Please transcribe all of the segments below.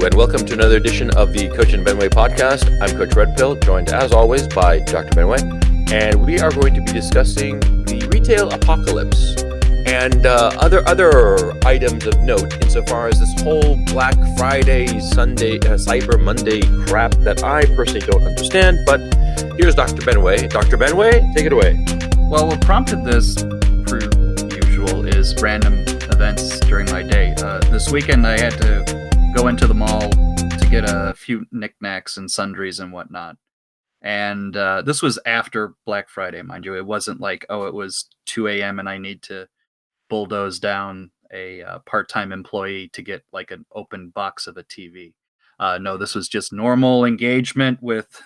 and welcome to another edition of the Coach and Benway podcast. I'm Coach Redpill, joined as always by Dr. Benway, and we are going to be discussing the retail apocalypse and other items of note insofar as this whole Black Friday, Sunday, Cyber Monday crap that I personally don't understand. But here's Dr. Benway. Dr. Benway, take it away. Well, what prompted this, per usual, is random events during my day. This weekend I had to go into the mall to get a few knickknacks and sundries and whatnot. And this was after Black Friday, mind you. It wasn't like, it was 2 a.m. and I need to bulldoze down a part-time employee to get like an open box of a TV. No, this was just normal engagement with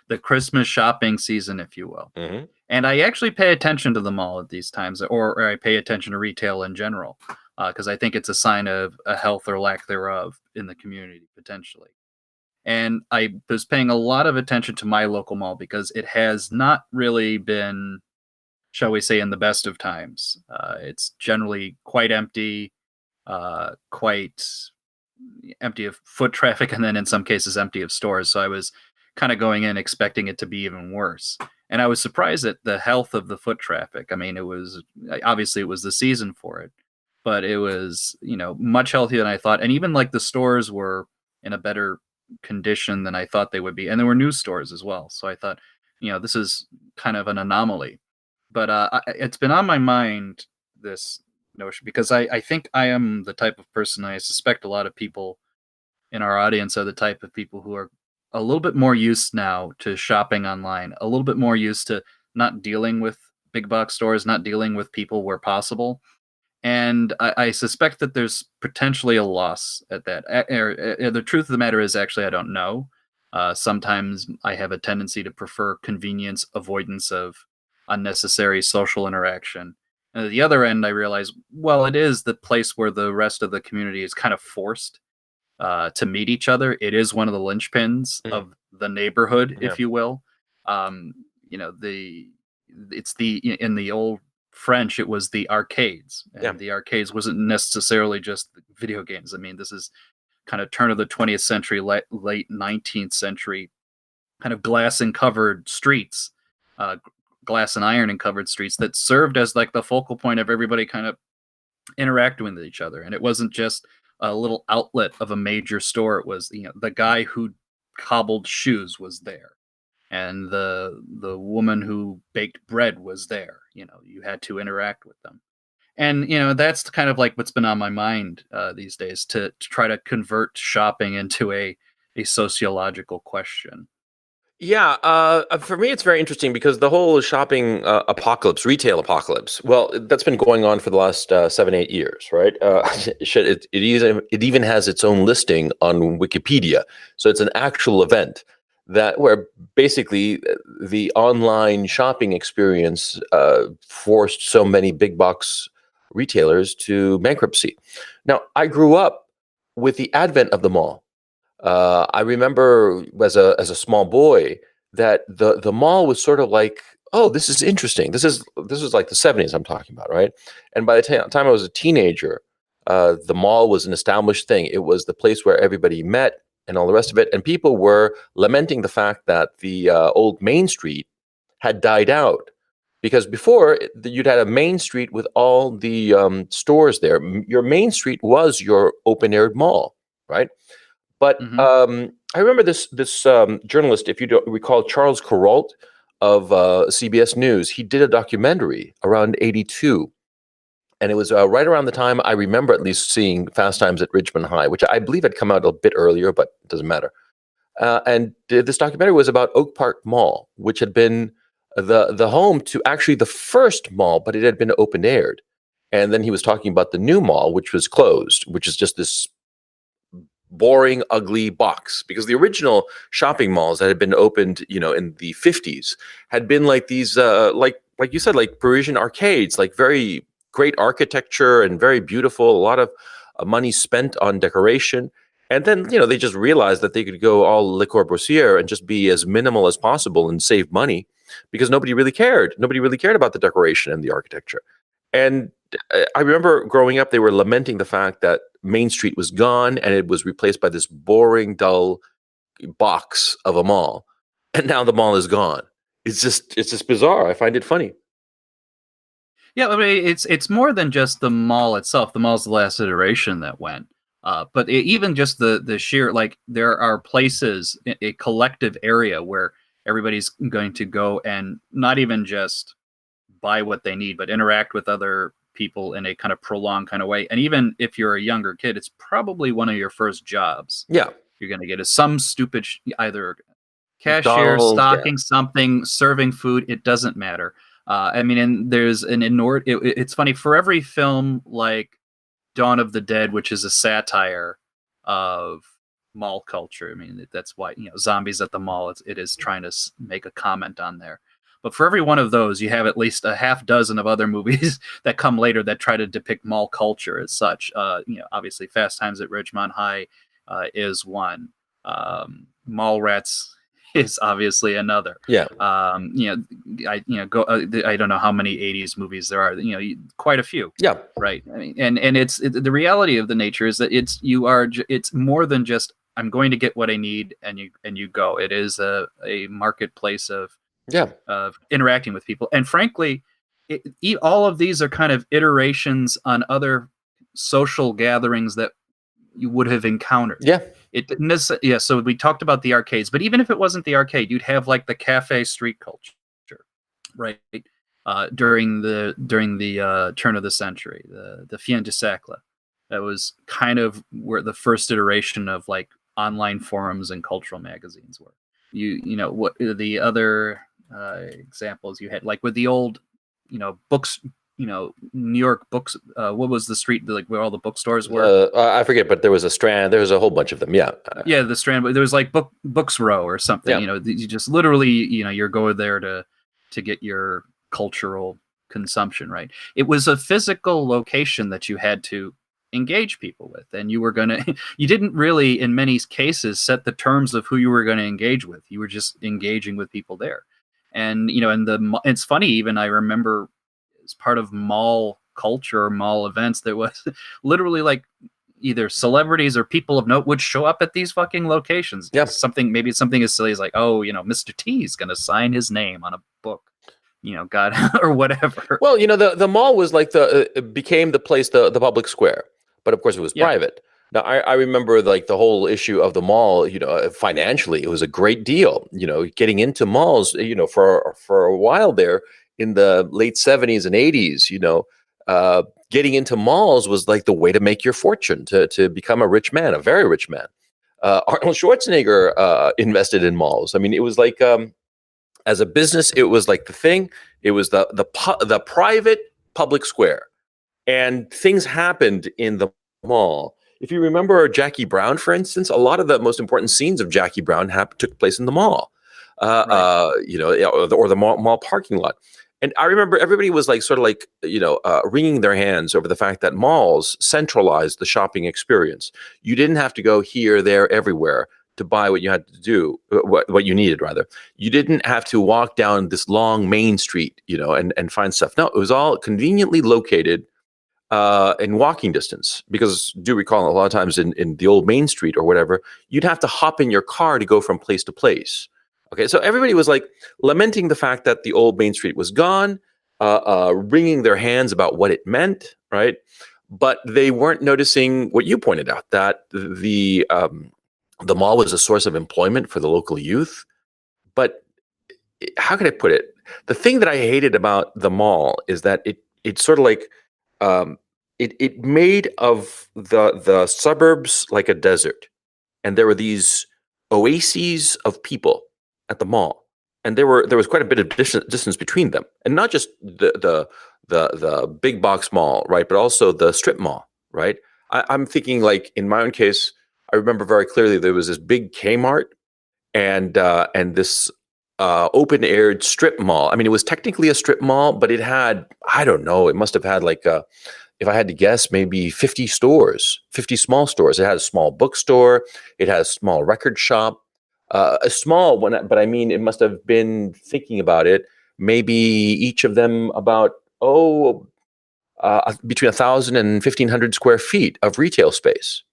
the Christmas shopping season, if you will. Mm-hmm. And I actually pay attention to the mall at these times, or I pay attention to retail in general, because I think it's a sign of a health or lack thereof in the community, potentially. And I was paying a lot of attention to my local mall because it has not really been, shall we say, in the best of times. It's generally quite empty of foot traffic, and then in some cases empty of stores. So I was kind of going in expecting it to be even worse. And I was surprised at the health of the foot traffic. I mean, it was the season for it, but it was, much healthier than I thought. And even like the stores were in a better condition than I thought they would be. And there were new stores as well. So I thought, this is kind of an anomaly. But it's been on my mind, this notion, because I think I am the type of person, I suspect a lot of people in our audience are the type of people who are a little bit more used now to shopping online, a little bit more used to not dealing with big box stores, not dealing with people where possible. And I suspect that there's potentially a loss at that. The truth of the matter is, actually, I don't know. Sometimes I have a tendency to prefer convenience, avoidance of unnecessary social interaction. And at the other end, I realize, well, it is the place where the rest of the community is kind of forced to meet each other. It is one of the linchpins of the neighborhood, if you will. It's in the old French, it was the arcades, and the arcades wasn't necessarily just video games. I mean, this is kind of turn of the 20th century, late 19th century, kind of glass and covered streets, glass and iron and covered streets that served as like the focal point of everybody kind of interacting with each other. And it wasn't just a little outlet of a major store. It was, the guy who cobbled shoes was there, and the woman who baked bread was there. You had to interact with them. And, that's kind of like what's been on my mind these days, to try to convert shopping into a sociological question. Yeah, for me, it's very interesting because the whole shopping apocalypse, retail apocalypse, well, that's been going on for the last 7-8 years, right? It even has its own listing on Wikipedia. So it's an actual event where basically the online shopping experience forced so many big box retailers to bankruptcy. Now, I grew up with the advent of the mall. I remember as a small boy that the mall was sort of like, oh, this is interesting. This is like the 70s I'm talking about, right? And by the time I was a teenager, the mall was an established thing. It was the place where everybody met and all the rest of it. And people were lamenting the fact that the old Main Street had died out. Because before, you'd had a main street with all the stores there. Your main street was your open-aired mall, right? But I remember this journalist, if you don't recall, Charles Kuralt of CBS News. He did a documentary around 82. And it was right around the time I remember at least seeing Fast Times at Ridgemont High, which I believe had come out a bit earlier, but it doesn't matter. And this documentary was about Oak Park Mall, which had been the home to actually the first mall, but it had been open-aired. And then he was talking about the new mall, which was closed, which is just this boring, ugly box, because the original shopping malls that had been opened, in the 50s had been like these, like you said, like Parisian arcades, like very great architecture and very beautiful, a lot of money spent on decoration. And then, they just realized that they could go all Le Corbusier and just be as minimal as possible and save money because nobody really cared. Nobody really cared about the decoration and the architecture. And I remember growing up, they were lamenting the fact that Main Street was gone and it was replaced by this boring, dull box of a mall, and now the mall is gone. It's just bizarre. I find it funny. Yeah, I mean, it's more than just the mall itself. The mall's the last iteration that went. But even just the sheer, like, there are places, a collective area where everybody's going to go and not even just buy what they need, but interact with other people in a kind of prolonged kind of way. And even if you're a younger kid, it's probably one of your first jobs Yeah, you're going to get is some stupid either cashier, McDonald's. Yeah, stocking something, serving food. It doesn't matter. I mean, and there's an it's funny for every film like Dawn of the Dead, which is a satire of mall culture. I mean, that's why zombies at the mall. It is trying to make a comment on there. But for every one of those, you have at least a half dozen of other movies that come later that try to depict mall culture as such. Obviously, Fast Times at Ridgemont High is one. Mallrats is obviously another. yeah, I don't know how many '80s movies there are. Quite a few. yeah, Right. I mean, and the reality of the nature is that it's more than just I'm going to get what I need and you go. It is a marketplace yeah, of interacting with people. And frankly, all of these are kind of iterations on other social gatherings that you would have encountered. yeah, It didn't yeah, so we talked about the arcades, but even if it wasn't the arcade, you'd have like the cafe street culture, right? During the turn of the century, the fin de siècle. That was kind of where the first iteration of like online forums and cultural magazines were. What the other examples you had, like with the old, books, New York books. What was the street like where all the bookstores were? I forget, but there was a Strand. There was a whole bunch of them. Yeah, Yeah, the Strand. There was like Books Row or something. yeah, You just literally, you're going there to get your cultural consumption, right? It was a physical location that you had to engage people with, and you didn't really, in many cases, set the terms of who you were going to engage with. You were just engaging with people there, and it's funny. Even I remember as part of mall culture, mall events, there was literally like either celebrities or people of note would show up at these fucking locations. yeah. Maybe it's something as silly as like, oh, Mr. T is going to sign his name on a book, God, or whatever. Well, the mall was like it became the place, the public square, but of course it was Yeah. private. Now I remember like the whole issue of the mall. Financially, it was a great deal. Getting into malls, for a while there in the late '70s and '80s. Getting into malls was like the way to make your fortune, to become a rich man, a very rich man. Arnold Schwarzenegger invested in malls. I mean, it was like as a business, it was like the thing. It was the private public square, and things happened in the mall. If you remember Jackie Brown, for instance, a lot of the most important scenes of Jackie Brown took place in the mall, Right. or the mall parking lot. And I remember everybody was like, sort of like, wringing their hands over the fact that malls centralized the shopping experience. You didn't have to go here, there, everywhere to buy what you had to do, what you needed, rather. You didn't have to walk down this long main street, and find stuff. No, it was all conveniently located in walking distance. Because do recall, a lot of times in the old Main Street or whatever, you'd have to hop in your car to go from place to place. Okay, so everybody was like lamenting the fact that the old Main Street was gone, wringing their hands about what it meant, right? But they weren't noticing what you pointed out, that the mall was a source of employment for the local youth. But how can I put it? The thing that I hated about the mall is that it sort of like um, it made of the suburbs like a desert, and there were these oases of people at the mall, and there was quite a bit of distance between them, and not just the big box mall, right, but also the strip mall, right. I'm thinking, like, in my own case, I remember very clearly there was this big Kmart and this open aired strip mall. I mean, it was technically a strip mall, but it had, I don't know, it must have had like if I had to guess, maybe 50 stores, 50 small stores. It had a small bookstore. It had a small record shop, a small one, but I mean, it must have been, thinking about it, maybe each of them about, between 1,000 and 1,500 square feet of retail space.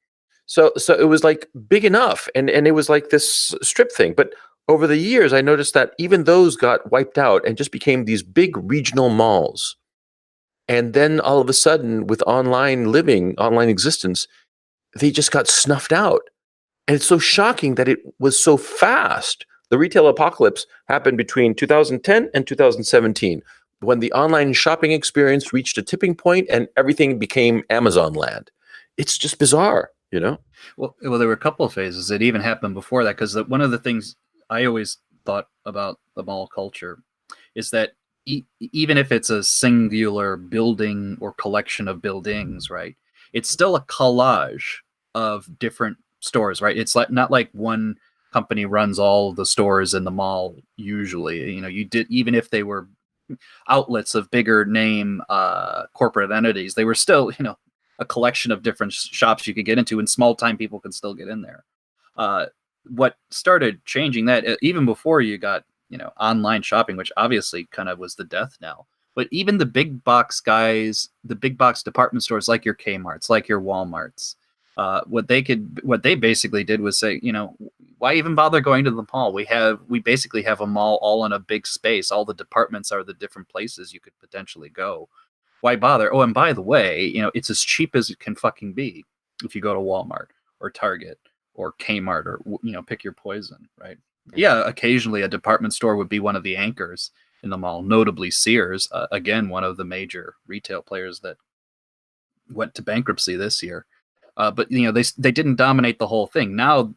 So it was like big enough, and it was like this strip thing. But over the years, I noticed that even those got wiped out and just became these big regional malls. And then all of a sudden, with online living, online existence, they just got snuffed out. And it's so shocking that it was so fast. The retail apocalypse happened between 2010 and 2017, when the online shopping experience reached a tipping point and everything became Amazon land. It's just bizarre, you know? Well, there were a couple of phases. It even happened before that, because one of the things I always thought about the mall culture is that even if it's a singular building or collection of buildings, right, it's still a collage of different stores, right? It's like not like one company runs all the stores in the mall usually. You did, even if they were outlets of bigger name corporate entities, they were still, a collection of different shops you could get into, and small time people could still get in there. What started changing that, even before you got, online shopping, which obviously kind of was the death knell, but even the big box guys, the big box department stores like your Kmart's, like your Walmart's, what they basically did was say, why even bother going to the mall? We basically have a mall all in a big space. All the departments are the different places you could potentially go. Why bother? Oh, and by the way, it's as cheap as it can fucking be if you go to Walmart or Target or Kmart or, pick your poison, right? Yeah, occasionally a department store would be one of the anchors in the mall, notably Sears, again, one of the major retail players that went to bankruptcy this year. But they didn't dominate the whole thing. Now,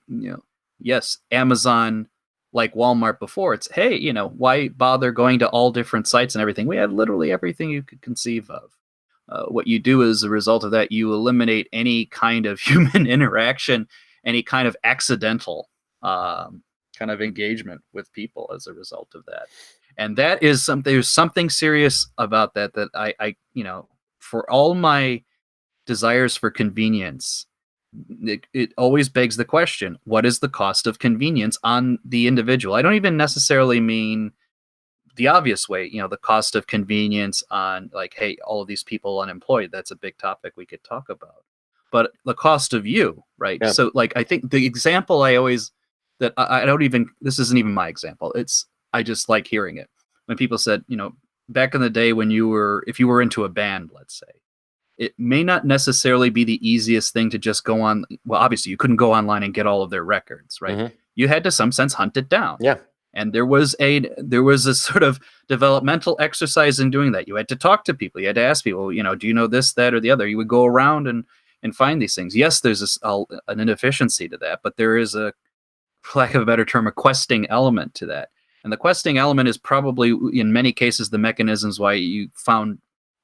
yes, Amazon, like Walmart before, it's, hey, why bother going to all different sites and everything? We have literally everything you could conceive of. What you do as a result of that, you eliminate any kind of human interaction, any kind of accidental kind of engagement with people as a result of that. And that is something, there's something serious about that I for all my desires for convenience, it always begs the question, what is the cost of convenience on the individual? I don't even necessarily mean the obvious way, the cost of convenience on, like, hey, all of these people unemployed, that's a big topic we could talk about. But the cost of you, right? Yeah. So, like, I think the example I always, that I don't even, this isn't even my example, I just like hearing it. When people said, back in the day when if you were into a band, let's say, it may not necessarily be the easiest thing to just go on. Well, obviously you couldn't go online and get all of their records, right? Mm-hmm. You had to, some sense, hunt it down. Yeah. And there was a sort of developmental exercise in doing that. You had to talk to people. You had to ask people, do you know this, that, or the other? You would go around and find these things. Yes, there's an inefficiency to that, but there is a, for lack of a better term, a questing element to that. And the questing element is probably, in many cases, the mechanisms why you found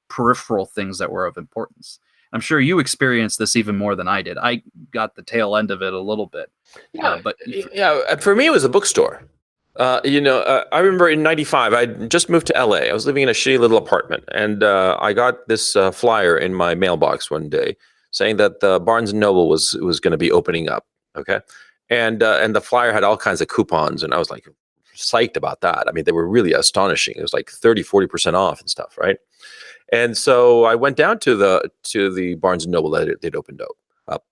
peripheral things that were of importance. I'm sure you experienced this even more than I did. I got the tail end of it a little bit. Yeah, for me, it was a bookstore. I remember in '95, I just moved to LA. I was living in a shitty little apartment, and I got this flyer in my mailbox one day saying that the Barnes and Noble was going to be opening up. Okay, and the flyer had all kinds of coupons, and I was like psyched about that. I mean, they were really astonishing. It was like 30-40% off and stuff, right? And so I went down to the Barnes and Noble that they'd opened up,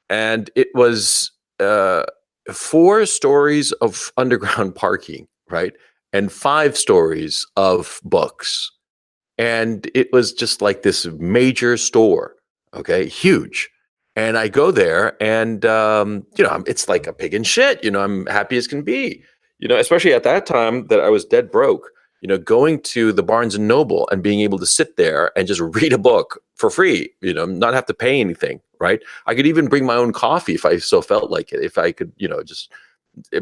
and it was 4 stories of underground parking, right, and 5 stories of books, and it was just like this major store, okay, huge. And I go there, and it's like a pig in shit. I'm happy as can be. Especially at that time that I was dead broke. Going to the Barnes and Noble and being able to sit there and just read a book for free, not have to pay anything, right? I could even bring my own coffee if I so felt like it. If I could, just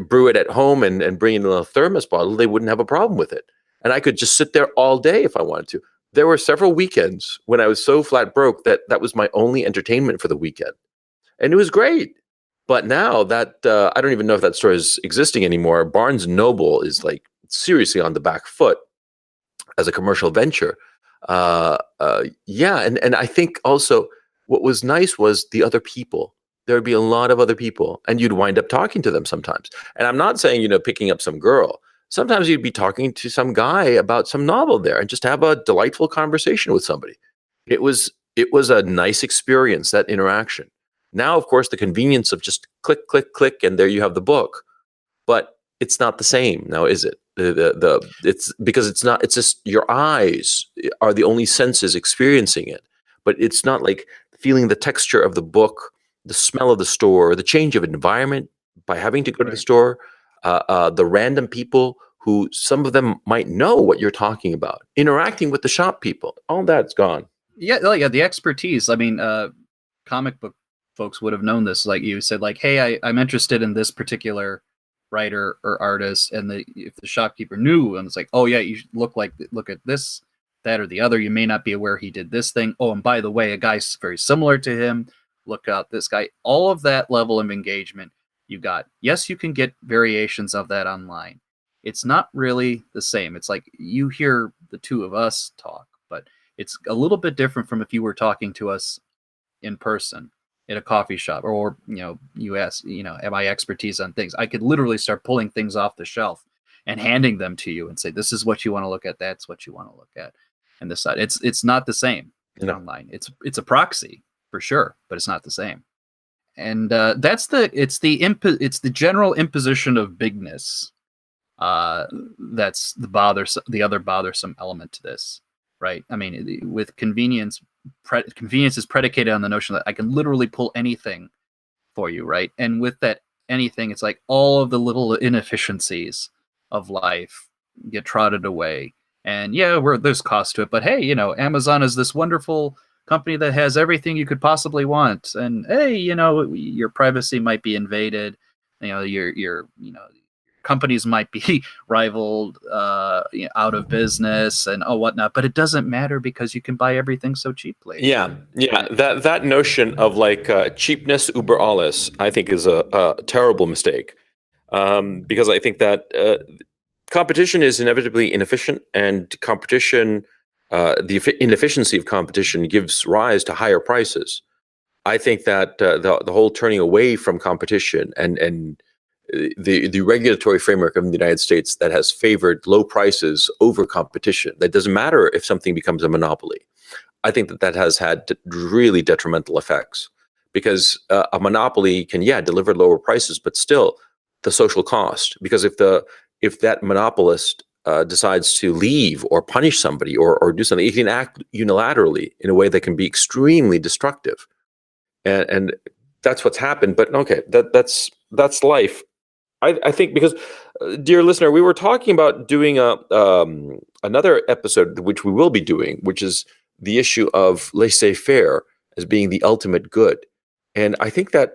brew it at home and bring in a little thermos bottle, they wouldn't have a problem with it. And I could just sit there all day if I wanted to. There were several weekends when I was so flat broke that was my only entertainment for the weekend. And it was great. But now that I don't even know if that store is existing anymore. Barnes and Noble is like seriously on the back foot as a commercial venture. And I think also what was nice was the other people. There would be a lot of other people, and you'd wind up talking to them sometimes. And I'm not saying, picking up some girl. Sometimes you'd be talking to some guy about some novel there and just have a delightful conversation with somebody. It was a nice experience, that interaction. Now, of course, the convenience of just click, click, click, and there you have the book. But it's not the same now, is it? It's because it's not. It's just your eyes are the only senses experiencing it. But it's not like feeling the texture of the book, the smell of the store, the change of environment by having to go to the store, the random people who some of them might know what you're talking about, interacting with the shop people. All that's gone. Yeah, yeah, the expertise. I mean, comic book folks would have known this. Like you said, like, hey, I'm interested in this particular writer or artist, and if the shopkeeper knew, and it's like, oh yeah, you look at this, that, or the other. You may not be aware he did this thing. Oh, and by the way, a guy's very similar to him. Look out, this guy. All of that level of engagement you got. Yes, you can get variations of that online. It's not really the same. It's like you hear the two of us talk, but it's a little bit different from if you were talking to us in person at a coffee shop, or you ask, am I expertise on things? I could literally start pulling things off the shelf and handing them to you and say, this is what you want to look at, that's what you want to look at. And this side, it's not the same online. It's a proxy for sure, but it's not the same. And it's the general imposition of bigness. That's the other bothersome element to this, right? I mean, with convenience is predicated on the notion that I can literally pull anything for you, right? And with that anything, it's like all of the little inefficiencies of life get trotted away. And yeah, there's cost to it, but hey, Amazon is this wonderful company that has everything you could possibly want. And hey, your privacy might be invaded. Your companies might be rivaled, out of business and whatnot, but it doesn't matter because you can buy everything so cheaply. Yeah. That notion of like cheapness uber alles, I think, is a terrible mistake, because I think that competition is inevitably inefficient, and competition, the inefficiency of competition, gives rise to higher prices. I think that the whole turning away from competition and the regulatory framework of the United States that has favored low prices over competition, that doesn't matter if something becomes a monopoly. I think that has had really detrimental effects, because a monopoly can, deliver lower prices, but still the social cost. Because if that monopolist decides to leave or punish somebody or do something, he can act unilaterally in a way that can be extremely destructive, and that's what's happened. But okay, that's life. I think because, dear listener, we were talking about doing another episode, which we will be doing, which is the issue of laissez-faire as being the ultimate good. And I think that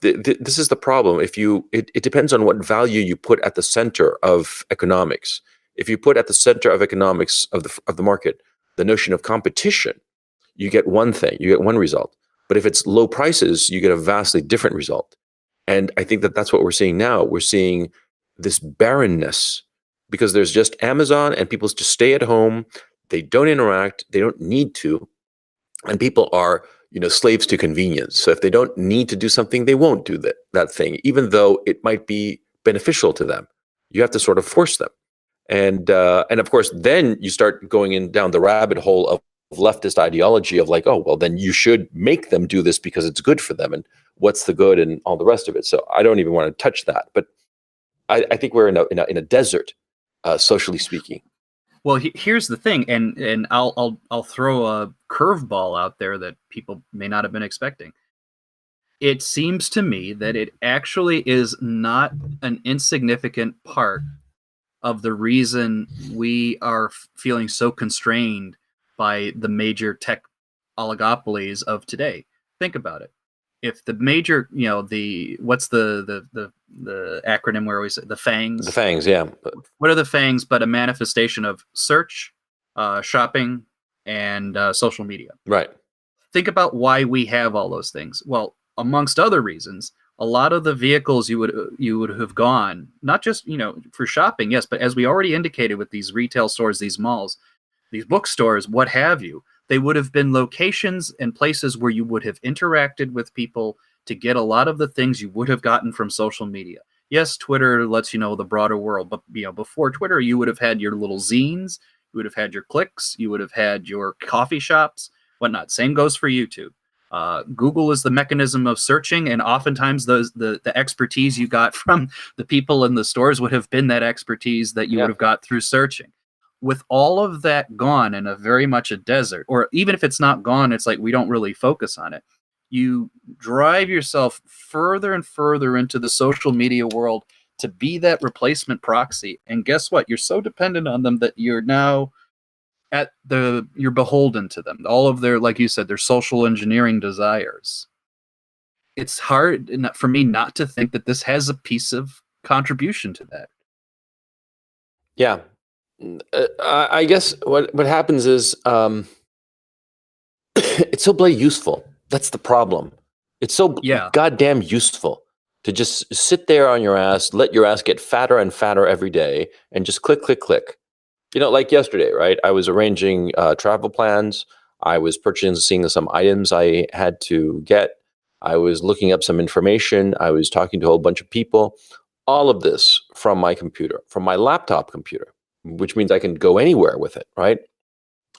this is the problem. It depends on what value you put at the center of economics. If you put at the center of economics of the market the notion of competition, you get one thing, you get one result. But if it's low prices, you get a vastly different result. And I think that that's what we're seeing now. We're seeing this barrenness because there's just Amazon, and people just stay at home. They don't interact. They don't need to. And people are, slaves to convenience. So if they don't need to do something, they won't do that thing, even though it might be beneficial to them. You have to sort of force them. And of course, then you start going down the rabbit hole of leftist ideology of like, oh, well, then you should make them do this because it's good for them. And what's the good and all the rest of it. So I don't even want to touch that. But I think we're in a desert, socially speaking. Well, here's the thing, and I'll throw a curveball out there that people may not have been expecting. It seems to me that it actually is not an insignificant part of the reason we are feeling so constrained by the major tech oligopolies of today. Think about it. If the major, what's the acronym where we say the FANGs? The FANGs, yeah. What are the FANGs but a manifestation of search, shopping, and social media? Right. Think about why we have all those things. Well, amongst other reasons, a lot of the vehicles you would have gone, not just for shopping, yes, but as we already indicated with these retail stores, these malls, these bookstores, what have you. They would have been locations and places where you would have interacted with people to get a lot of the things you would have gotten from social media. Yes, Twitter lets you know the broader world, but before Twitter, you would have had your little zines, You would have had your clicks. You would have had your coffee shops, whatnot. Same goes for YouTube. Google is the mechanism of searching, and oftentimes the expertise you got from the people in the stores would have been that expertise that you would have got through searching. With all of that gone in a very much a desert, or even if it's not gone, it's like we don't really focus on it. You drive yourself further and further into the social media world to be that replacement proxy. And guess what? You're so dependent on them that you're now you're beholden to them. All of their, like you said, their social engineering desires. It's hard for me not to think that this has a piece of contribution to that. Yeah. I guess what happens is it's so bloody useful. That's the problem. It's so goddamn useful to just sit there on your ass, let your ass get fatter and fatter every day, and just click, click, click. You know, like yesterday, right? I was arranging travel plans. I was purchasing some items I had to get. I was looking up some information. I was talking to a whole bunch of people. All of this from my computer, from my laptop computer, which means I can go anywhere with it, right?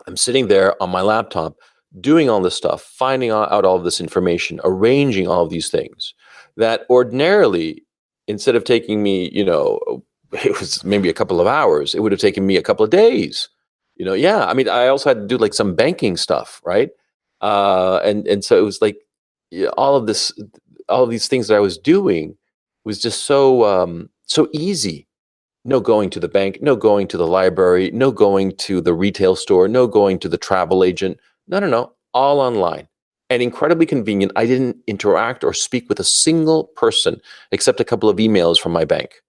I'm sitting there on my laptop doing all this stuff, finding out all of this information, arranging all of these things that ordinarily, instead of taking me, it was maybe a couple of hours, it would have taken me a couple of days. I mean, I also had to do like some banking stuff, right? And so it was like all of these things that I was doing was just so easy. No going to the bank, no going to the library, no going to the retail store, no going to the travel agent. No, all online. And incredibly convenient. I didn't interact or speak with a single person except a couple of emails from my bank.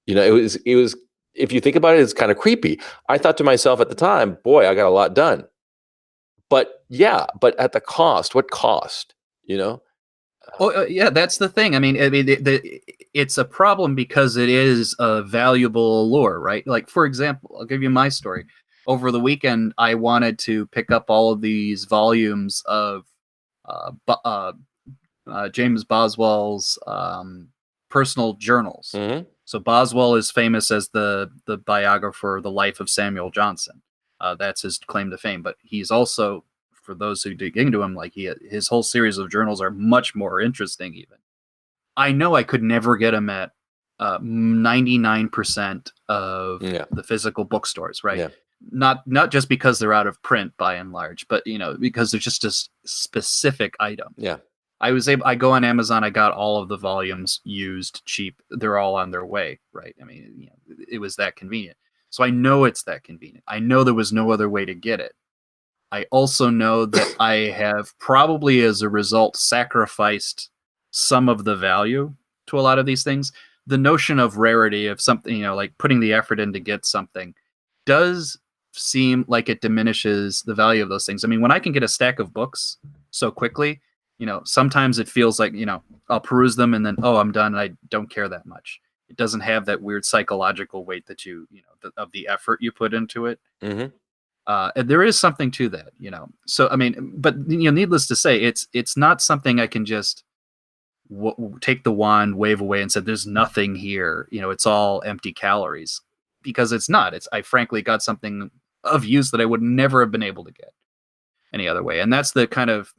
It was, if you think about it, it's kind of creepy. I thought to myself at the time, boy, I got a lot done. But at the cost, what cost, Yeah, that's the thing. I mean, it's a problem because it is a valuable allure, right? Like, for example, I'll give you my story. Over the weekend, I wanted to pick up all of these volumes of James Boswell's personal journals. Mm-hmm. So Boswell is famous as the biographer, the life of Samuel Johnson. That's his claim to fame. But he's also, for those who dig into him, like his whole series of journals are much more interesting. Even I know I could never get him at 99% of the physical bookstores, right? Yeah. Not just because they're out of print by and large, but because they're just a specific item. Yeah. I go on Amazon, I got all of the volumes used cheap. They're all on their way, right? I mean, it was that convenient. So I know it's that convenient. I know there was no other way to get it. I also know that I have probably as a result sacrificed some of the value to a lot of these things. The notion of rarity of something, like putting the effort in to get something does seem like it diminishes the value of those things. I mean, when I can get a stack of books so quickly, sometimes it feels like, I'll peruse them and then, oh, I'm done. And I don't care that much. It doesn't have that weird psychological weight that of the effort you put into it. Mm-hmm. And there is something to that, So, I mean, but needless to say, it's not something I can just take the wand, wave away, and said, "There's nothing here." It's all empty calories, because it's not. I frankly got something of use that I would never have been able to get any other way, and that's the kind of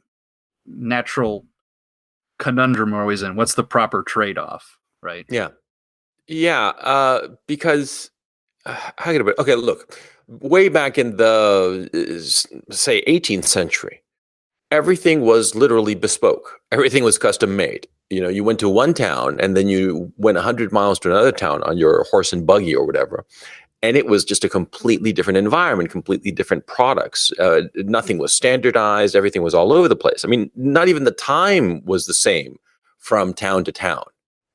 natural conundrum we're always in. What's the proper trade-off, right? Yeah. Because how can I put it? Okay, look. Way back in the say 18th century, everything was literally bespoke. Everything was custom made. You went to one town and then you went 100 miles to another town on your horse and buggy or whatever. And it was just a completely different environment, completely different products. Nothing was standardized. Everything was all over the place. I mean, not even the time was the same from town to town.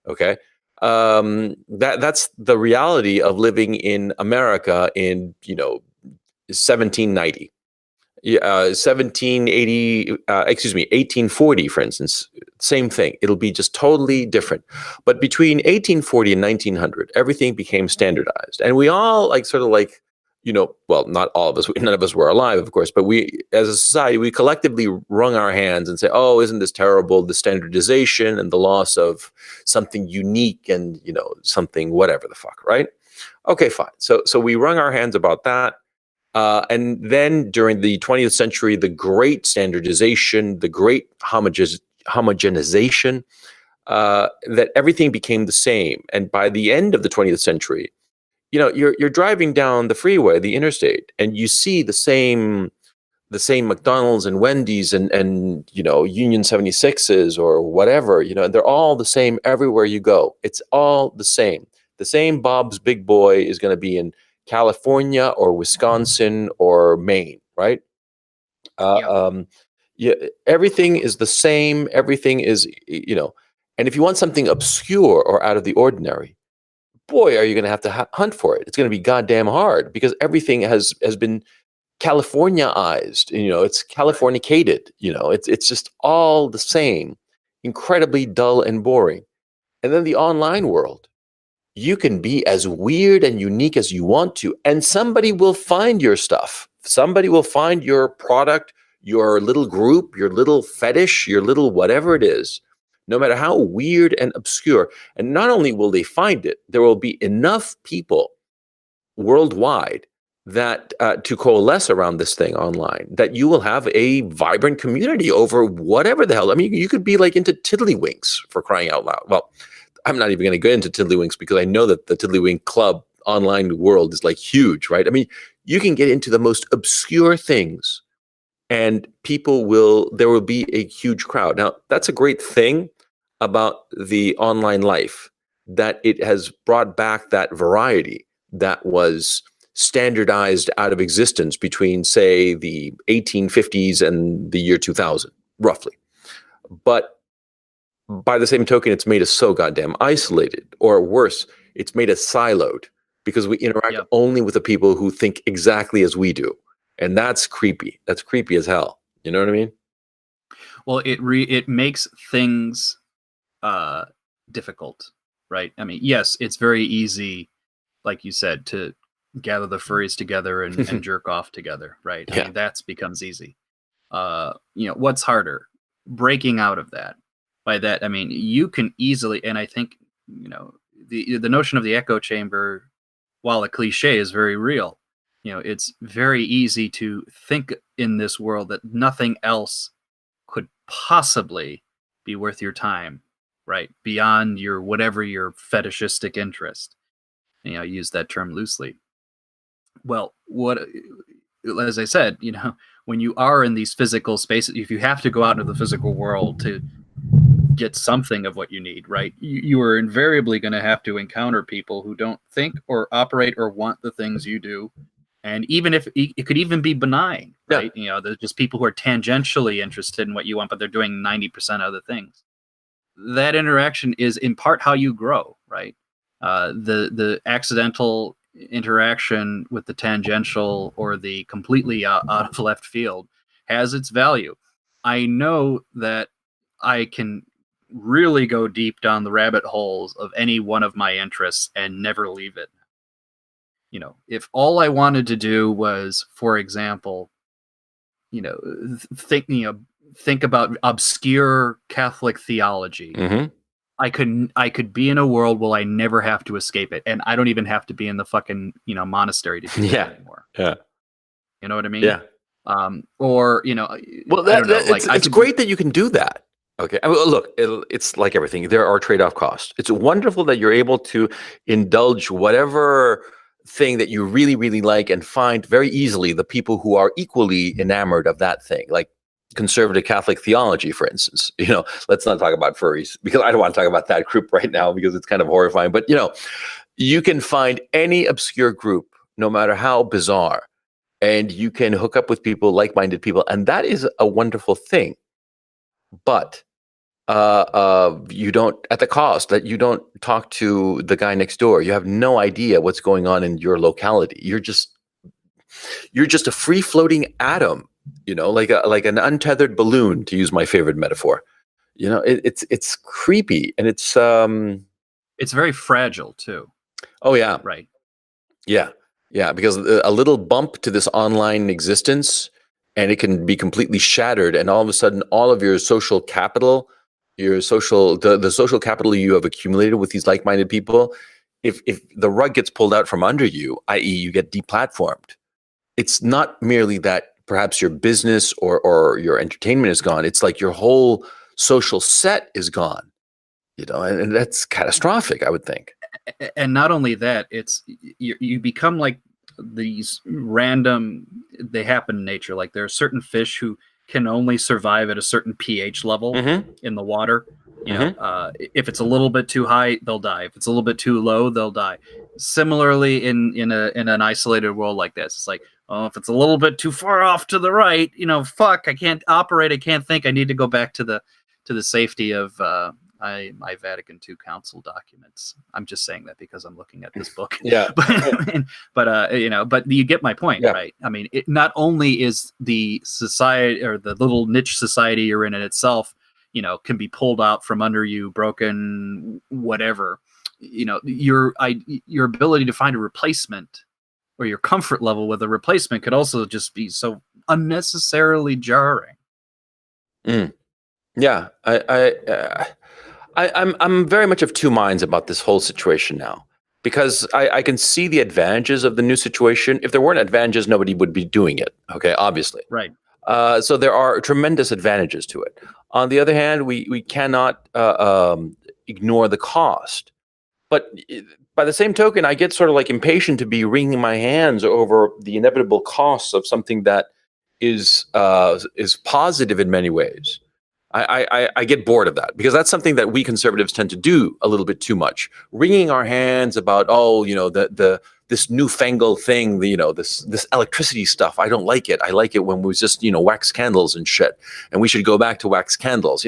Okay. That's the reality of living in America in 1790, 1780, 1840, for instance. Same thing. It'll be just totally different. But between 1840 and 1900, everything became standardized, and we all well, not all of us. None of us were alive, of course, but we, as a society, we collectively wrung our hands and say, "Oh, isn't this terrible? The standardization and the loss of something unique and something whatever the fuck." Right? Okay, fine. So we wrung our hands about that. And then during the 20th century, the great standardization, the great homogenization, that everything became the same. And by the end of the 20th century, you're driving down the freeway, the interstate, and you see the same McDonald's and Wendy's and Union 76s or whatever, and they're all the same everywhere you go. It's all the same. The same Bob's Big Boy is going to be in California or Wisconsin or Maine, right? Yep. Yeah, everything is the same. Everything is, and if you want something obscure or out of the ordinary, boy, are you going to have to hunt for it. It's going to be goddamn hard because everything has been Californiaized, it's Californicated, it's just all the same, incredibly dull and boring. And then the online world, you can be as weird and unique as you want to, and somebody will find your stuff. Somebody will find your product, your little group, your little fetish, your little whatever it is, no matter how weird and obscure. And not only will they find it, there will be enough people worldwide that to coalesce around this thing online, that you will have a vibrant community over whatever the hell. I mean, you could be like into tiddlywinks, for crying out loud. Well, I'm not even going to go into tiddlywinks because I know that the tiddlywink club online world is like huge, right? I mean, you can get into the most obscure things and there will be a huge crowd. Now, that's a great thing about the online life, that it has brought back that variety that was standardized out of existence between, say, the 1850s and the year 2000, roughly. But by the same token, it's made us so goddamn isolated, or worse, it's made us siloed because we interact only with the people who think exactly as we do. And that's creepy. That's creepy as hell. You know what I mean? Well, it makes things difficult, right? I mean, yes, it's very easy, like you said, to gather the furries together and jerk off together, right? Yeah. I mean, that's becomes easy. What's harder? Breaking out of that. By that, I mean, you can easily, and I think, the notion of the echo chamber, while a cliche, is very real. It's very easy to think in this world that nothing else could possibly be worth your time, right? Beyond whatever your fetishistic interest. I use that term loosely. Well, as I said, when you are in these physical spaces, if you have to go out into the physical world to get something of what you need, right? You are invariably going to have to encounter people who don't think or operate or want the things you do. And even if it could even be benign, right? Yeah. There's just people who are tangentially interested in what you want, but they're doing 90% other things. That interaction is in part how you grow, right? The accidental interaction with the tangential or the completely out of left field has its value. I know that I can really go deep down the rabbit holes of any one of my interests and never leave it. If all I wanted to do was, for example, think about obscure Catholic theology, Mm-hmm. I could be in a world where I never have to escape it, and I don't even have to be in the fucking monastery to do that anymore. Yeah. You know what I mean? Yeah. Or well, I don't know. It's great that you can do that. Okay. I mean, look, it's like everything. There are trade-off costs. It's wonderful that you're able to indulge whatever thing that you really, really like and find very easily the people who are equally enamored of that thing, like conservative Catholic theology, for instance. Let's not talk about furries because I don't want to talk about that group right now because it's kind of horrifying. But, you can find any obscure group, no matter how bizarre, and you can hook up with people, like-minded people. And that is a wonderful thing. But you don't, at the cost that you don't talk to the guy next door. You have no idea what's going on in your locality. You're just a free-floating atom, like an untethered balloon, to use my favorite metaphor. It's creepy, and it's very fragile too. Oh yeah, right. Yeah, because a little bump to this online existence, and it can be completely shattered, and all of a sudden, all of your social capital, the social capital you have accumulated with these like-minded people, if the rug gets pulled out from under you, i.e., you get deplatformed, it's not merely that perhaps your business or your entertainment is gone. It's like your whole social set is gone, and that's catastrophic, I would think. And not only that, it's you become like these random. They happen in nature. Like there are certain fish who can only survive at a certain pH level Mm-hmm. in the water. Mm-hmm. If it's a little bit too high, they'll die. If it's a little bit too low, they'll die. Similarly, in an isolated world like this, it's like, oh, if it's a little bit too far off to the right, fuck, I can't operate, I can't think, I need to go back to the safety of my Vatican II Council documents. I'm just saying that because I'm looking at this book. Yeah. but you get my point, Yeah. right? I mean, it not only is the society or the little niche society you're in itself, can be pulled out from under you, broken, whatever. Your ability to find a replacement or your comfort level with a replacement could also just be so unnecessarily jarring. Mm. Yeah. I'm very much of two minds about this whole situation now, because I can see the advantages of the new situation. If there weren't advantages, nobody would be doing it. Okay, obviously. Right. So there are tremendous advantages to it. On the other hand, we cannot ignore the cost. But by the same token, I get sort of like impatient to be wringing my hands over the inevitable costs of something that is positive in many ways. I get bored of that, because that's something that we conservatives tend to do a little bit too much, wringing our hands about, the this newfangled thing, this electricity stuff. I don't like it. I like it when we just wax candles and shit, and we should go back to wax candles.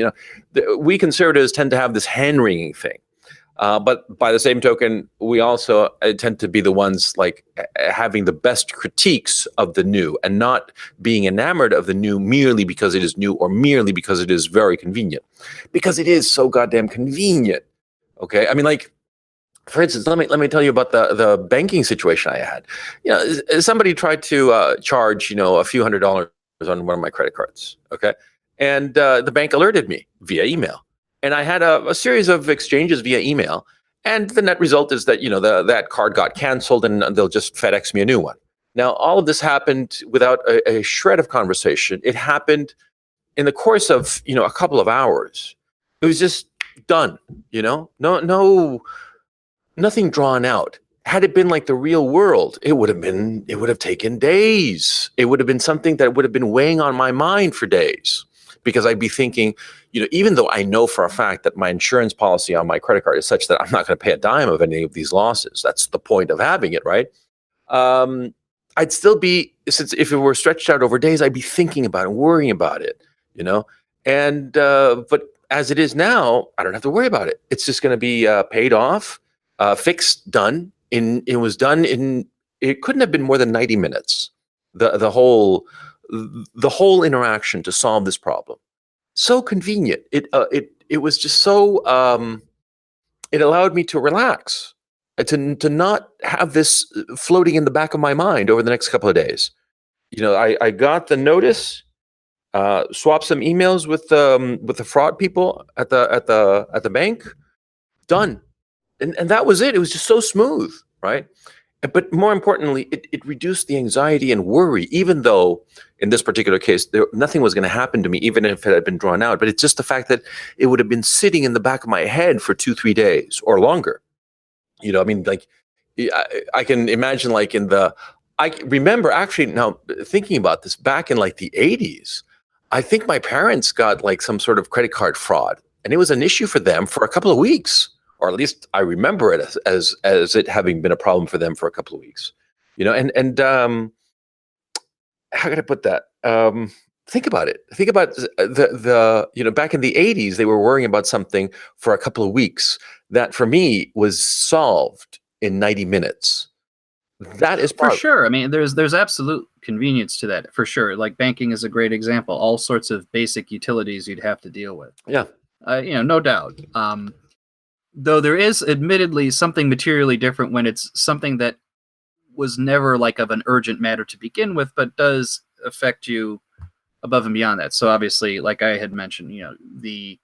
We conservatives tend to have this hand wringing thing. But by the same token, we also tend to be the ones like having the best critiques of the new and not being enamored of the new merely because it is new or merely because it is very convenient. Because it is so goddamn convenient. Okay, I mean, like, for instance, let me tell you about the banking situation I had. Somebody tried to charge a few $100s on one of my credit cards. Okay, and the bank alerted me via email. And I had a series of exchanges via email, and the net result is that that card got canceled, and they'll just FedEx me a new one. Now, all of this happened without a shred of conversation. It happened in the course of a couple of hours. It was just done. No, nothing drawn out. Had it been like the real world, it would have taken days. It would have been something that would have been weighing on my mind for days, because I'd be thinking, even though I know for a fact that my insurance policy on my credit card is such that I'm not going to pay a dime of any of these losses. That's the point of having it, right? I'd still be, since if it were stretched out over days, I'd be thinking about it, worrying about it, and but as it is now, I don't have to worry about it. It's just going to be paid off, fixed, done. It was done in, it couldn't have been more than 90 minutes. The whole interaction to solve this problem. So convenient. It was just so it allowed me to relax, to not have this floating in the back of my mind over the next couple of days. I got the notice, swapped some emails with the fraud people at the bank, done, and that was it. It was just so smooth, right? But more importantly, it reduced the anxiety and worry, even though in this particular case, nothing was going to happen to me, even if it had been drawn out. But it's just the fact that it would have been sitting in the back of my head for 2-3 days or longer. I mean, like, I can imagine, like, I remember actually now thinking about this back in like the 80s. I think my parents got like some sort of credit card fraud, and it was an issue for them for a couple of weeks. Or at least I remember it as it having been a problem for them for a couple of weeks, and how can I put that? Think about it. Think about the back in the 80s, they were worrying about something for a couple of weeks that for me was solved in 90 minutes. That is for sure. I mean, there's absolute convenience to that, for sure. Like banking is a great example. All sorts of basic utilities you'd have to deal with. Yeah. No doubt. Though there is admittedly something materially different when it's something that was never like of an urgent matter to begin with, but does affect you above and beyond that. So obviously, like I had mentioned, the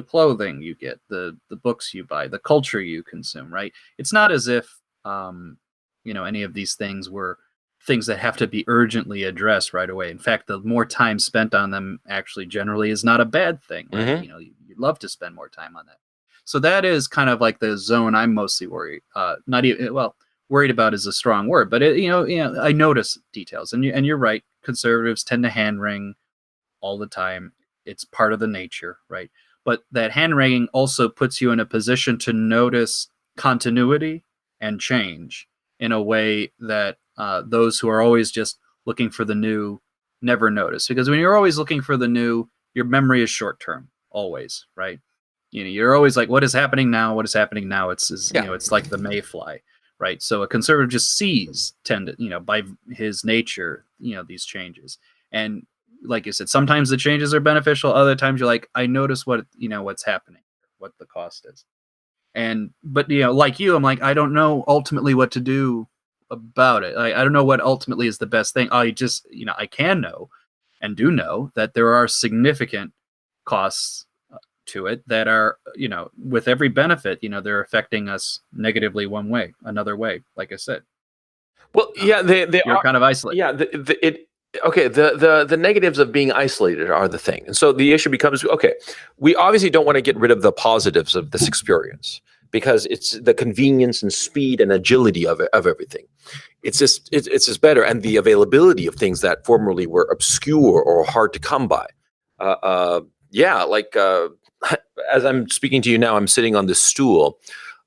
clothing you get, the books you buy, the culture you consume, right? It's not as if any of these things were things that have to be urgently addressed right away. In fact, the more time spent on them actually generally is not a bad thing, right? Hmm. You'd love to spend more time on that. So that is kind of like the zone I'm mostly worried. Not even well, worried about is a strong word, but I notice details, and you're right. Conservatives tend to hand wring all the time. It's part of the nature, right? But that hand wringing also puts you in a position to notice continuity and change in a way that those who are always just looking for the new never notice. Because when you're always looking for the new, your memory is short term, always, right? You're always like, what is happening now? What is happening now? Yeah. It's like the mayfly, right? So a conservative just sees by his nature, these changes. And like you said, sometimes the changes are beneficial. Other times you're like, I notice what's happening, what the cost is. But like you, I'm like, I don't know ultimately what to do about it. I don't know what ultimately is the best thing. I just, I can know and do know that there are significant costs to it that are, with every benefit, they're affecting us negatively one way, another way, like I said. Well, yeah, they You're are. kind of isolated. Yeah, okay. The negatives of being isolated are the thing, and so the issue becomes, okay, we obviously don't want to get rid of the positives of this experience because it's the convenience and speed and agility of everything. It's just better, and the availability of things that formerly were obscure or hard to come by. Yeah, like as I'm speaking to you now, I'm sitting on this stool,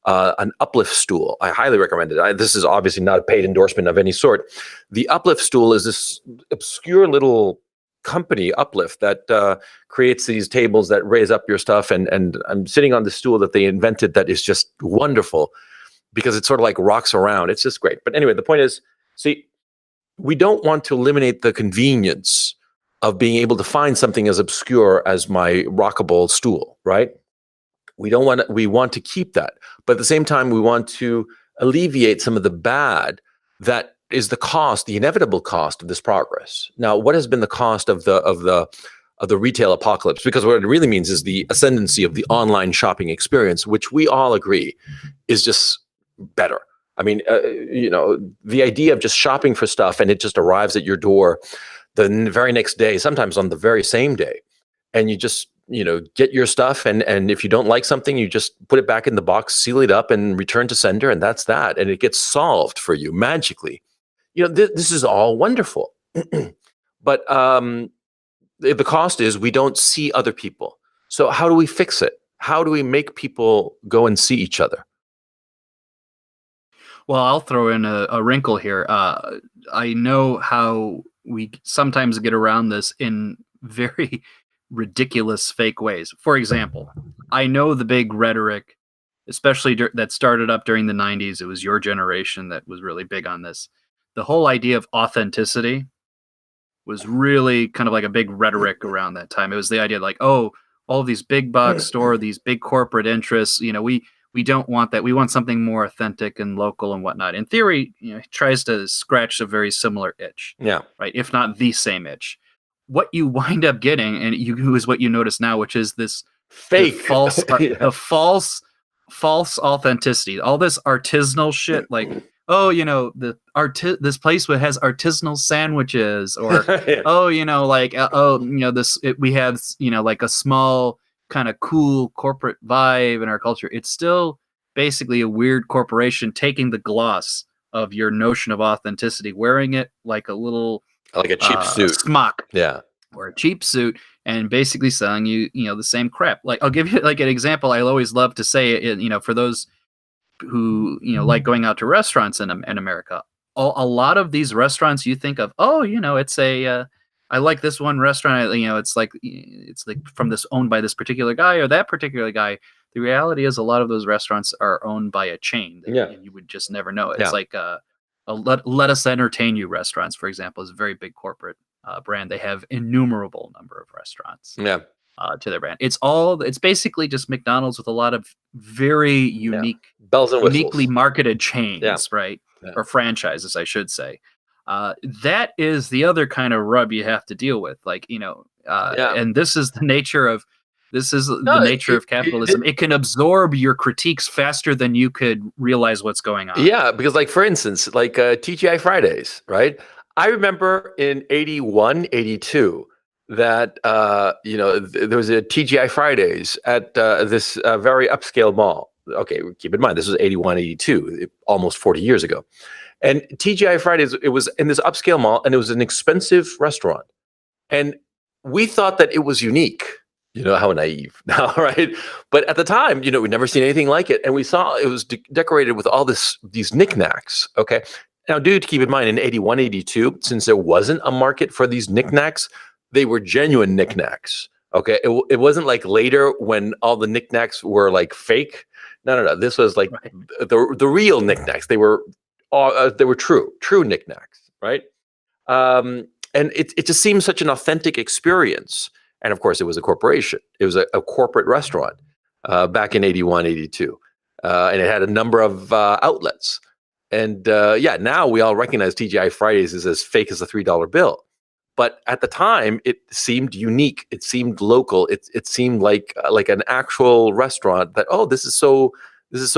an uplift stool. I highly recommend it. This is obviously not a paid endorsement of any sort. The uplift stool is this obscure little company, Uplift, that creates these tables that raise up your stuff. And I'm sitting on the stool that they invented that is just wonderful because it sort of like rocks around. It's just great. But anyway, the point is, see, we don't want to eliminate the convenience of being able to find something as obscure as my rockable stool, right? We want to keep that, but at the same time we want to alleviate some of the bad that is the inevitable cost of this progress. Now, what has been the cost of the retail apocalypse? Because what it really means is the ascendancy of the online shopping experience, which we all agree is just better. I mean, the idea of just shopping for stuff and it just arrives at your door the very next day, sometimes on the very same day, and you just get your stuff, and if you don't like something, you just put it back in the box, seal it up, and return to sender, and that's that, and it gets solved for you magically. This is all wonderful. But the cost is we don't see other people. So how do we fix it? How do we make people go and see each other? Well, I'll throw in a wrinkle here. I know how we sometimes get around this in very ridiculous fake ways. For example, I know the big rhetoric, especially that started up during the 90s. It was your generation that was really big on this. The whole idea of authenticity was really kind of like a big rhetoric around that time. It was the idea like, oh, all these big box store, these big corporate interests, we don't want that. We want something more authentic and local and whatnot. In theory, it tries to scratch a very similar itch, Yeah. right? If not the same itch. What you wind up getting, and is what you notice now, which is this Fake. the Yeah. false authenticity, all this artisanal shit, like, oh, this place has artisanal sandwiches, or Yeah. oh, we have like a small kind of cool corporate vibe in our culture. It's still basically a weird corporation taking the gloss of your notion of authenticity, wearing it like a little Like a cheap suit. smock Yeah. or a cheap suit, and basically selling you the same crap. Like, I'll give you like an example. I always love to say it, for those who like going out to restaurants in America. A lot of these restaurants you think of, oh, it's a I like this one restaurant. It's like from this owned by this particular guy or that particular guy. The reality is, a lot of those restaurants are owned by a chain that Yeah. you would just never know. It's Yeah. like a let us entertain you restaurants, for example, is a very big corporate brand. They have innumerable number of restaurants Yeah. to their brand. It's basically just McDonald's with a lot of very unique, Bells and whistles. uniquely marketed chains, Yeah. right? Yeah. Or franchises, I should say. That is the other kind of rub you have to deal with. Like, Yeah. and this is the nature of This is the No, nature of capitalism. It can absorb your critiques faster than you could realize what's going on. yeah, because like for instance, like TGI Fridays, right? I remember in 81, 82 that there was a TGI Fridays at this very upscale mall. Okay, keep in mind this was 81, 82, almost 40 years ago. And TGI Fridays, it was in this upscale mall, and it was an expensive restaurant. And we thought that it was unique. You know how naive now, right? But at the time, we'd never seen anything like it, and we saw it was decorated with all these knickknacks. Okay, now, dude, keep in mind in 81, 82, since there wasn't a market for these knickknacks, they were genuine knickknacks. Okay, it wasn't like later when all the knickknacks were like fake. No. This was like Right. the real knickknacks. They were true knickknacks, right? And it just seems such an authentic experience. And of course, it was a corporation. It was a corporate restaurant back in 81, 82. And it had a number of outlets. And yeah, now we all recognize TGI Fridays is as fake as a $3 bill. But at the time, it seemed unique. It seemed local. It seemed like an actual restaurant that, oh, this is so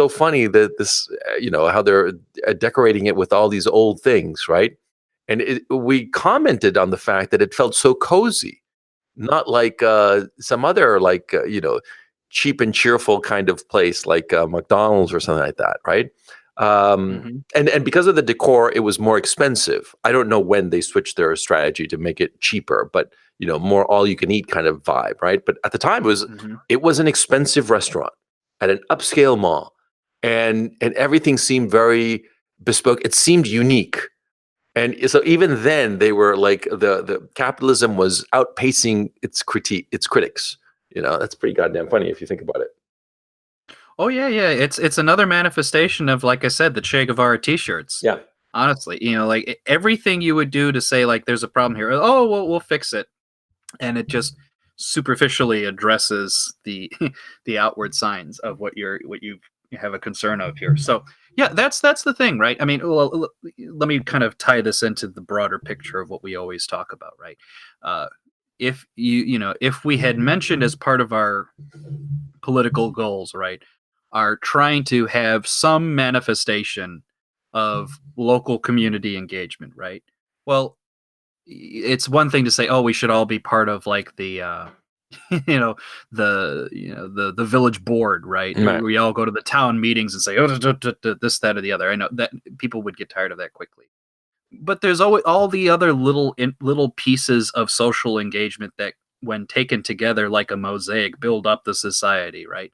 funny that this, how they're decorating it with all these old things, right? And we commented on the fact that it felt so cozy, not like some other cheap and cheerful kind of place like McDonald's or something like that, right? Mhm. And because of the decor, it was more expensive. I don't know when they switched their strategy to make it cheaper, but more all you can eat kind of vibe, right? But at the time, Mhm. it was an expensive restaurant at an upscale mall, and everything seemed very bespoke. It seemed unique. And so even then, they were like the capitalism was outpacing its critics. That's pretty goddamn funny if you think about it. Oh yeah. It's another manifestation of, like I said, the Che Guevara T-shirts. Yeah. Honestly, like everything you would do to say like there's a problem here. Oh, well, we'll fix it, and it just superficially addresses the the outward signs of what you have a concern of here. So yeah, that's the thing, right? I mean, well, let me kind of tie this into the broader picture of what we always talk about, right? Uh, if if we had mentioned as part of our political goals, right, are trying to have some manifestation of local community engagement, right? Well, it's one thing to say, oh, we should all be part of like the you know the village board, right? Right. We all go to the town meetings and say, oh, this, that, or the other. I know that people would get tired of that quickly, but there's always all the other little pieces of social engagement that, when taken together like a mosaic, build up the society, right?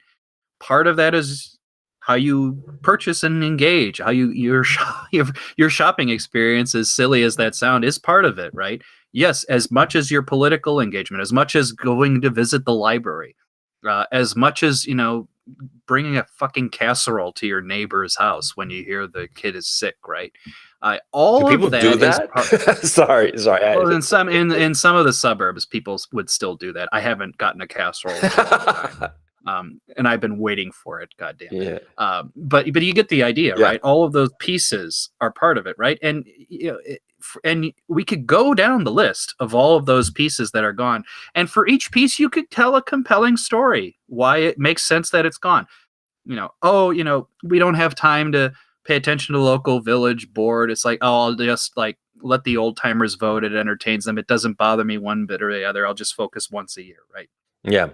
Part of that is how you purchase and engage, how your shopping experience, as silly as that sound, is part of it, right? Yes, as much as your political engagement, as much as going to visit the library, as much as bringing a fucking casserole to your neighbor's house when you hear the kid is sick, right? Do All people of do that is that? part. Sorry. Well, in some of the suburbs, people would still do that. I haven't gotten a casserole in a long time, and I've been waiting for it. God damn it! Yeah. But you get the idea, Yeah. right? All of those pieces are part of it, right? And and we could go down the list of all of those pieces that are gone, and for each piece, you could tell a compelling story why it makes sense that it's gone. We don't have time to pay attention to the local village board. It's like, oh, I'll just like let the old timers vote. It entertains them. It doesn't bother me one bit or the other. I'll just focus once a year, right? Yeah.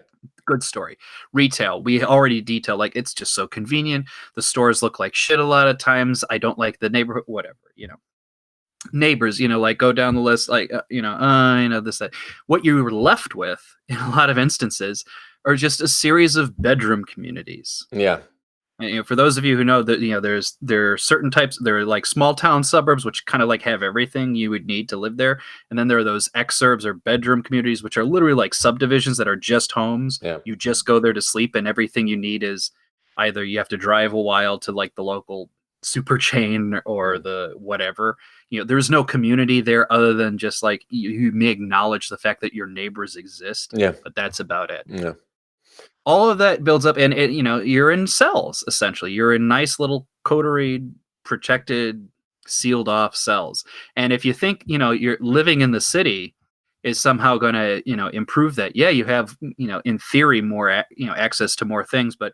Good story. Retail, we already detailed, like, it's just so convenient. The stores look like shit a lot of times. I don't like the neighborhood, whatever, neighbors, like go down the list, like, this, that. What you were left with in a lot of instances are just a series of bedroom communities. Yeah. And, for those of you who know that, there are certain types. There are like small town suburbs, which kind of like have everything you would need to live there, and then there are those exurbs or bedroom communities, which are literally like subdivisions that are just homes. Yeah. You just go there to sleep, and everything you need is either you have to drive a while to like the local super chain or the whatever. There's no community there other than just like you may acknowledge the fact that your neighbors exist, Yeah. but that's about it. Yeah. All of that builds up, and you're in cells. Essentially, you're in nice little coterie protected, sealed off cells. And if you think you're living in the city, is somehow going to, improve that. Yeah, you have, in theory, more, access to more things, but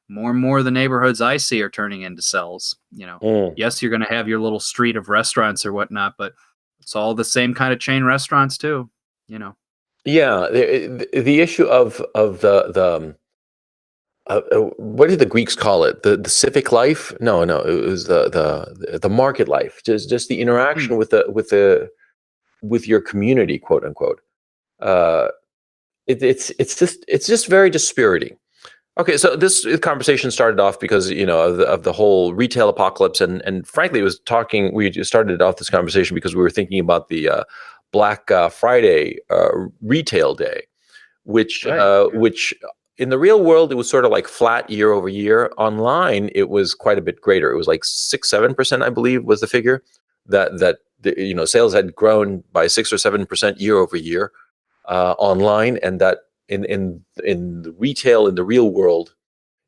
more and more of the neighborhoods I see are turning into cells. Mm. Yes, you're going to have your little street of restaurants or whatnot, but it's all the same kind of chain restaurants too. You know. Yeah, the issue of what did the Greeks call it? The civic life? No, no, it was the market life. Just the Hmm. interaction with your community, quote unquote. Uh, it's just very dispiriting. Okay, so this conversation started off because of the whole retail apocalypse, and frankly, it was talking. We just started off this conversation because we were thinking about the Black Friday retail day, which Right. uh, which in the real world it was sort of like flat year over year. Online, it was quite a bit greater. It was like 6-7%, I believe, was the figure that sales had grown by 6 or 7% year over year online, and that in the retail in the real world,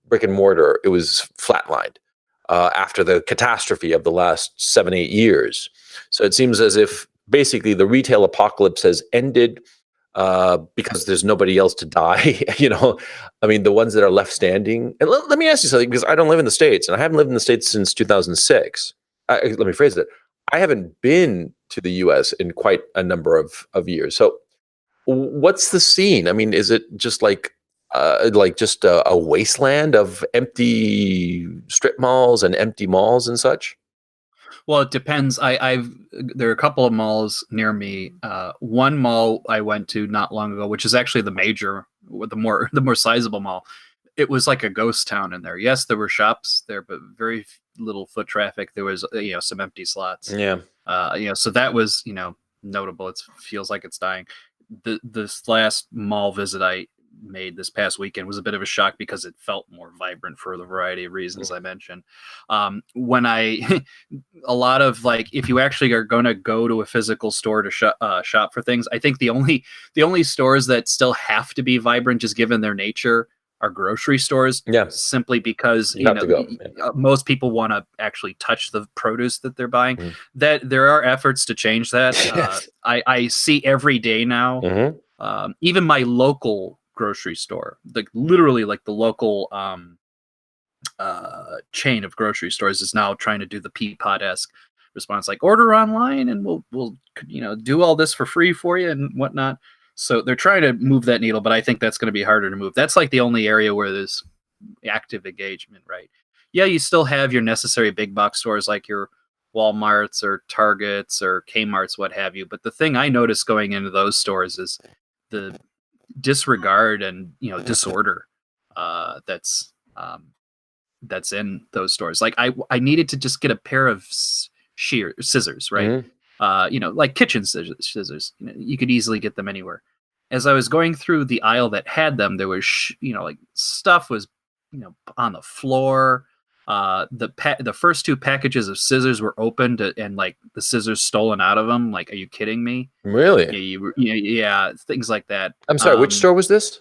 brick and mortar, it was flatlined after the catastrophe of the last 7-8 years. So it seems as if basically the retail apocalypse has ended because there's nobody else to die. I mean, the ones that are left standing. And let me ask you something, because I don't live in the States, and I haven't lived in the States since 2006. Let me phrase it. I haven't been to the U.S. in quite a number of years. So what's the scene? I mean, is it just like just a wasteland of empty strip malls and empty malls and such? Well, it depends. There are a couple of malls near me. One mall I went to not long ago, which is actually the major, with the more sizable mall. It was like a ghost town in there. Yes, there were shops there, but very little foot traffic. There was some empty slots. Yeah. So that was notable. It feels like it's dying. This last mall visit I made this past weekend was a bit of a shock because it felt more vibrant for the variety of reasons I mentioned. When I a lot of, like, if you actually are going to go to a physical store to shop for things, I think the only stores that still have to be vibrant, just given their nature, are grocery stores, Yeah. simply because You have to go. Yeah. most people want to actually touch the produce that they're buying. Mhm. That there are efforts to change that. Yes. I see every day now. Hmm. Even my local grocery store, like literally like the local chain of grocery stores, is now trying to do the Peapod-esque response, like order online and we'll do all this for free for you and whatnot. So they're trying to move that needle, but I think that's going to be harder to move. That's like the only area where there's active engagement, right? Yeah, you still have your necessary big box stores like your Walmarts or Targets or Kmart's, what have you. But the thing I noticed going into those stores is the disregard and disorder that's in those stores. Like I needed to just get a pair of scissors, right? Hmm. Like kitchen scissors. You could easily get them anywhere. As I was going through the aisle that had them, there was like stuff was on the floor. The first two packages of scissors were opened and like the scissors stolen out of them. Like, are you kidding me? Really? Yeah, yeah, things like that. I'm sorry. Which store was this?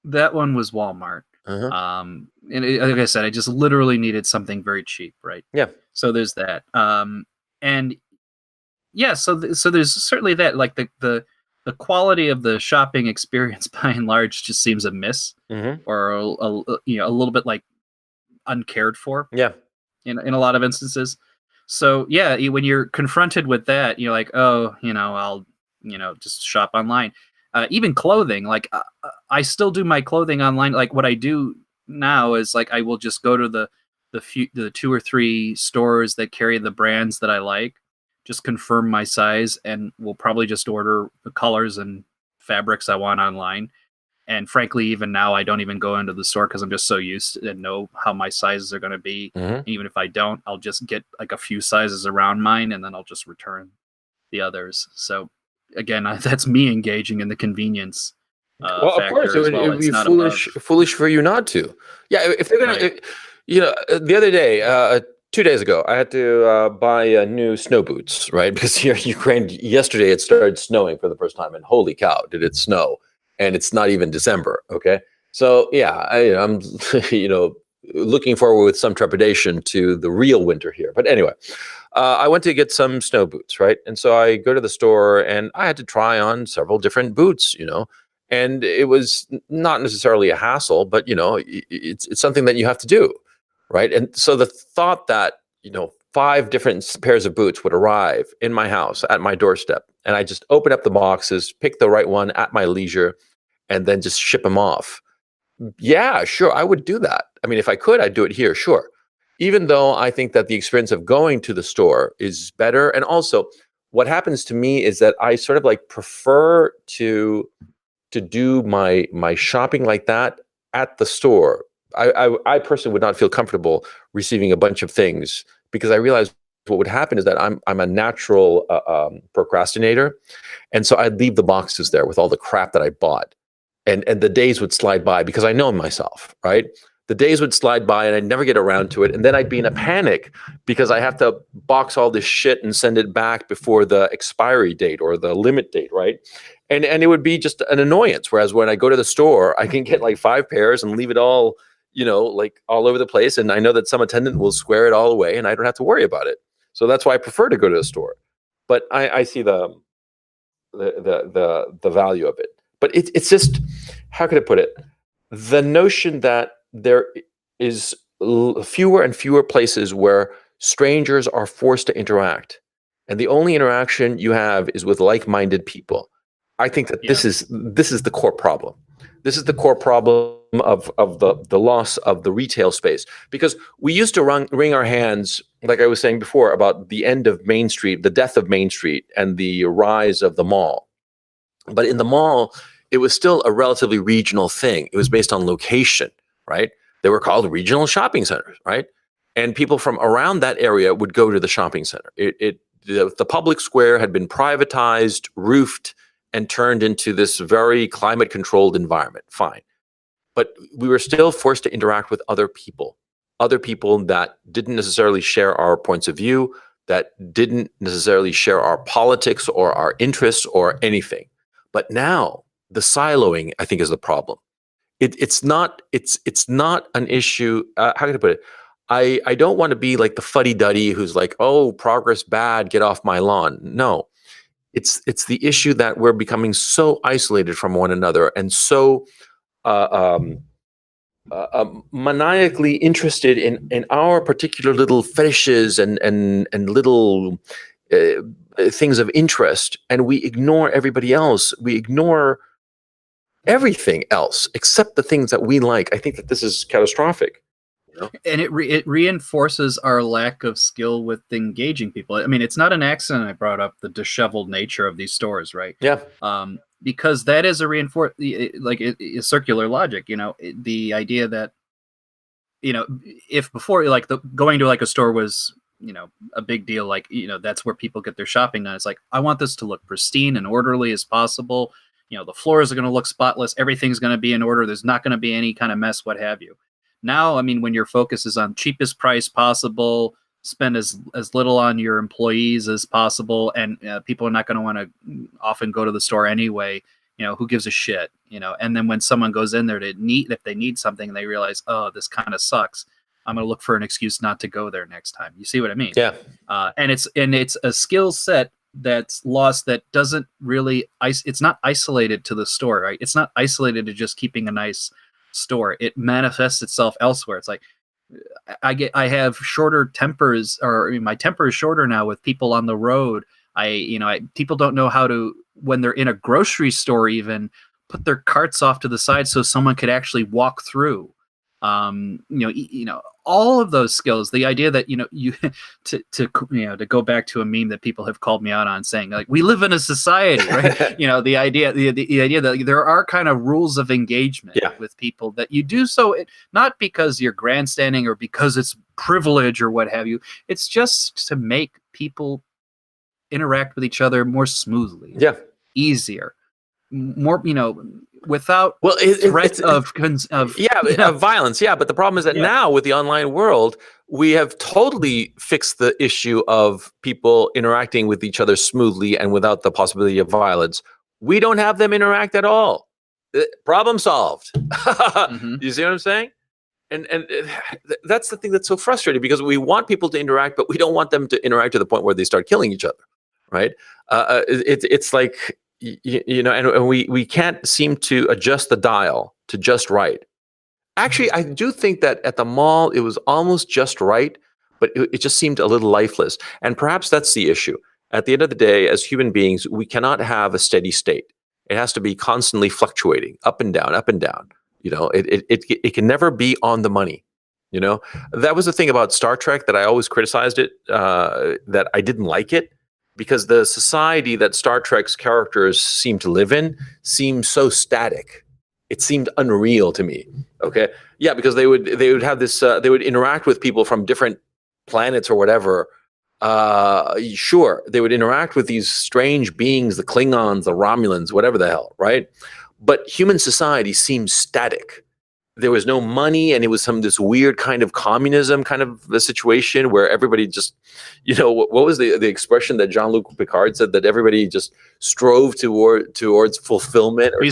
That one was Walmart. Uh-huh. Like I said, I just literally needed something very cheap, right? Yeah. So there's that. And yeah, so there's certainly that. Like the quality of the shopping experience by and large just seems amiss, Hmm. or a little bit like uncared for Yeah. in a lot of instances. So yeah, when you're confronted with that, you're like, oh, I'll just shop online. Even clothing, like I still do my clothing online. Like what I do now is like I will just go to the two or three stores that carry the brands that I like, just confirm my size, and will probably just order the colors and fabrics I want online. And frankly, even now, I don't even go into the store because I'm just so used to and know how my sizes are going to be. Hmm. Even if I don't, I'll just get like a few sizes around mine, and then I'll just return the others. So again, that's me engaging in the convenience Well, of course, factor as it well. would It's be not above. foolish for you not to. Yeah, if they're gonna, Right. the other day, 2 days ago, I had to buy new snow boots, right? Because here in Ukraine, yesterday it started snowing for the first time, and holy cow, did it snow! And it's not even December. Okay, so yeah, I'm looking forward with some trepidation to the real winter here. But anyway, I went to get some snow boots, right? And so I go to the store and I had to try on several different boots, and it was not necessarily a hassle, but it's something that you have to do, right? And so the thought that, five different pairs of boots would arrive in my house at my doorstep, and I just open up the boxes, pick the right one at my leisure, and then just ship them off. Yeah, sure, I would do that. I mean, if I could, I'd do it here, sure. Even though I think that the experience of going to the store is better. And also, what happens to me is that I sort of like prefer to do my shopping like that at the store. I personally would not feel comfortable receiving a bunch of things because I realize what would happen is that I'm a natural procrastinator, and so I'd leave the boxes there with all the crap that I bought, and the days would slide by because I know myself, right? The days would slide by and I'd never get around to it, and then I'd be in a panic because I have to box all this shit and send it back before the expiry date or the limit date, right? And it would be just an annoyance. Whereas when I go to the store, I can get like 5 pairs and leave it all, like all over the place. And I know that some attendant will square it all away and I don't have to worry about it. So that's why I prefer to go to the store. But I see the value of it. But it's just, how could I put it? The notion that there is fewer and fewer places where strangers are forced to interact, and the only interaction you have is with like-minded people. I think that this is the core problem. This is the core problem of the loss of the retail space, because we used to wring our hands, like I was saying before, about the end of Main Street, the death of Main Street, and the rise of the mall. But in the mall, it was still a relatively regional thing. It was based on location, right? They were called regional shopping centers, right? And people from around that area would go to the shopping center. The public square had been privatized, roofed, and turned into this very climate-controlled environment. Fine. But we were still forced to interact with other people that didn't necessarily share our points of view, that didn't necessarily share our politics or our interests or anything. But now, the siloing, I think, is the problem. It's not an issue. How can I put it? I don't want to be like the fuddy-duddy who's like, oh, progress bad, get off my lawn. No. It's the issue that we're becoming so isolated from one another and so maniacally interested in our particular little fetishes and little things of interest, and we ignore everybody else. We ignore everything else except the things that we like. I think that this is catastrophic. And it reinforces our lack of skill with engaging people. I mean, it's not an accident I brought up the disheveled nature of these stores, right? Yeah. Because that is a circular logic. The idea that if before going to like a store was a big deal, that's where people get their shopping done. It's like, I want this to look pristine and orderly as possible. The floors are going to look spotless. Everything's going to be in order. There's not going to be any kind of mess, what have you. Now, I mean, when your focus is on cheapest price possible, spend as little on your employees as possible, and people are not going to want to often go to the store anyway. Who gives a shit? And then when someone goes in there if they need something and they realize, oh, this kind of sucks, I'm going to look for an excuse not to go there next time. You see what I mean? Yeah. And it's a skill set that's lost, that doesn't really it's not isolated to the store, right? It's not isolated to just keeping a nice store. It manifests itself elsewhere. It's like I have shorter tempers, or my temper is shorter now with people on the road. People don't know how to, when they're in a grocery store, even put their carts off to the side so someone could actually walk through. All of those skills. The idea that you to go back to a meme that people have called me out on, saying like, we live in a society, right? The idea that there are kind of rules of engagement with people, that you do so not because you're grandstanding or because it's privilege or what have you. It's just to make people interact with each other more smoothly, easier, more, without threat of violence. Yeah, but the problem is that now with the online world, we have totally fixed the issue of people interacting with each other smoothly and without the possibility of violence. We don't have them interact at all. Problem solved. Mm-hmm. You see what I'm saying? That's the thing that's so frustrating, because we want people to interact, but we don't want them to interact to the point where they start killing each other, right? It's like, and we can't seem to adjust the dial to just right. Actually, I do think that at the mall it was almost just right, but it just seemed a little lifeless. And perhaps that's the issue. At the end of the day, as human beings, we cannot have a steady state. It has to be constantly fluctuating, up and down, up and down. It can never be on the money. That was the thing about Star Trek, that I always criticized it, that I didn't like it, because the society that Star Trek's characters seem to live in seemed so static. It seemed unreal to me. Okay, yeah, because they would have this. They would interact with people from different planets or whatever. Sure, they would interact with these strange beings, the Klingons, the Romulans, whatever the hell, right? But human society seemed static. There was no money, and it was this weird kind of communism kind of a situation where everybody just, what was the expression that Jean-Luc Picard said, that everybody just strove towards fulfillment? We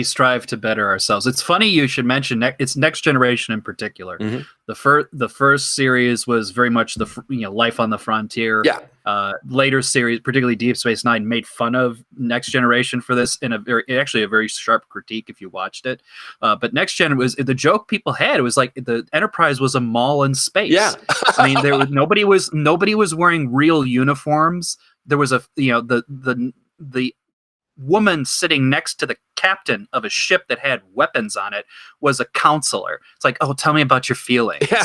strive to better ourselves. It's funny you should mention it's Next Generation in particular. Mm-hmm. The first series was very much the life on the frontier. Yeah. Later series, particularly Deep Space Nine, made fun of Next Generation for this in a very sharp critique if you watched it. But Next Gen was the joke people had. It was like the Enterprise was a mall in space. Yeah. I mean, nobody was wearing real uniforms. There was the woman sitting next to the captain of a ship that had weapons on it was a counselor. It's like, oh, tell me about your feelings. Yeah.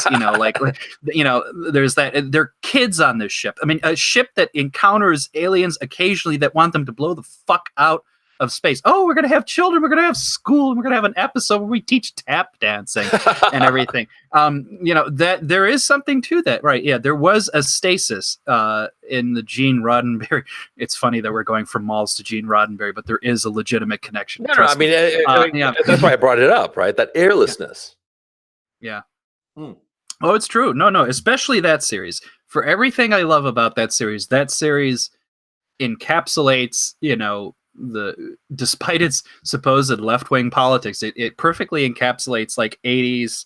There's that. There are kids on this ship. I mean, a ship that encounters aliens occasionally that want them to blow the fuck out of space. Oh, we're going to have children. We're going to have school. And we're going to have an episode where we teach tap dancing and everything. That there is something to that, right? Yeah, there was a stasis in the Gene Roddenberry. It's funny that we're going from malls to Gene Roddenberry, but there is a legitimate connection. No, I mean, yeah. That's why I brought it up, right? That airlessness. Yeah. Oh, it's true. No, especially that series. For everything I love about that series encapsulates, despite its supposed left-wing politics, it perfectly encapsulates like 80s,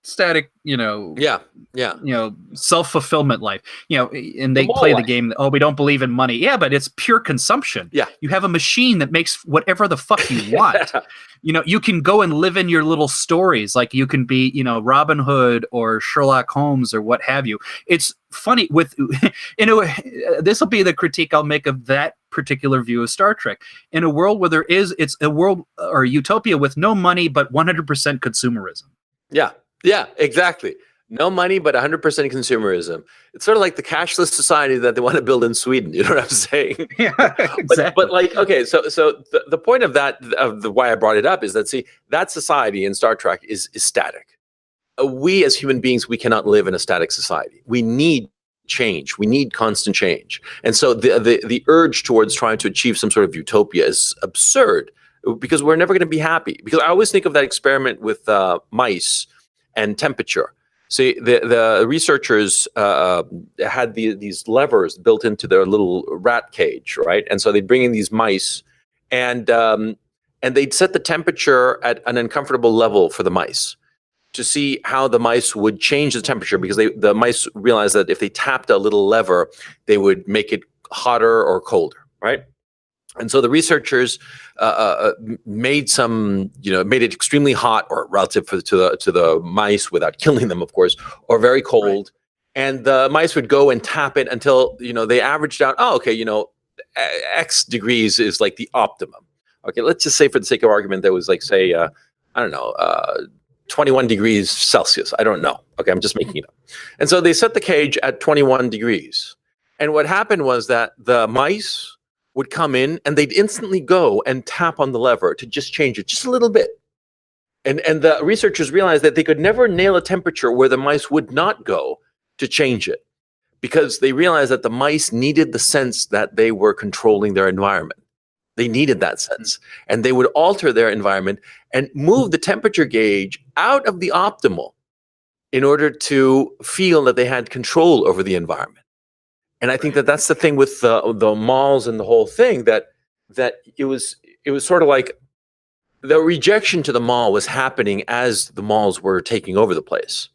static, self-fulfillment life, and they play the game. Oh, we don't believe in money. Yeah, but it's pure consumption. Yeah. You have a machine that makes whatever the fuck you want. You can go and live in your little stories. Like you can be, Robin Hood or Sherlock Holmes or what have you. It's funny this will be the critique I'll make of that particular view of Star Trek. In a world where it's a world or a utopia with no money, but 100% consumerism. Yeah, exactly. No money, but 100% consumerism. It's sort of like the cashless society that they want to build in Sweden. You know what I'm saying? Yeah, exactly. But like, okay, so the point of that, why I brought it up, is that, see, that society in Star Trek is static. We as human beings, we cannot live in a static society. We need change. We need constant change. And so the urge towards trying to achieve some sort of utopia is absurd, because we're never going to be happy. Because I always think of that experiment with mice and temperature. See, the researchers had these levers built into their little rat cage, right? And so they'd bring in these mice, and they'd set the temperature at an uncomfortable level for the mice to see how the mice would change the temperature, because the mice realized that if they tapped a little lever, they would make it hotter or colder, right? And so the researchers made it extremely hot, or relative to the mice, without killing them, of course, or very cold. Right. And the mice would go and tap it until they averaged out. Oh, okay, X degrees is like the optimum. Okay, let's just say, for the sake of argument, there was like, say, 21 degrees Celsius. I don't know. Okay, I'm just making it up. And so they set the cage at 21 degrees. And what happened was that the mice would come in and they'd instantly go and tap on the lever to just change it just a little bit. And the researchers realized that they could never nail a temperature where the mice would not go to change it, because they realized that the mice needed the sense that they were controlling their environment. They needed that sense, and they would alter their environment and move the temperature gauge out of the optimal in order to feel that they had control over the environment. And I think that that's the thing with the malls and the whole thing, that it was sort of like, the rejection to the mall was happening as the malls were taking over the place,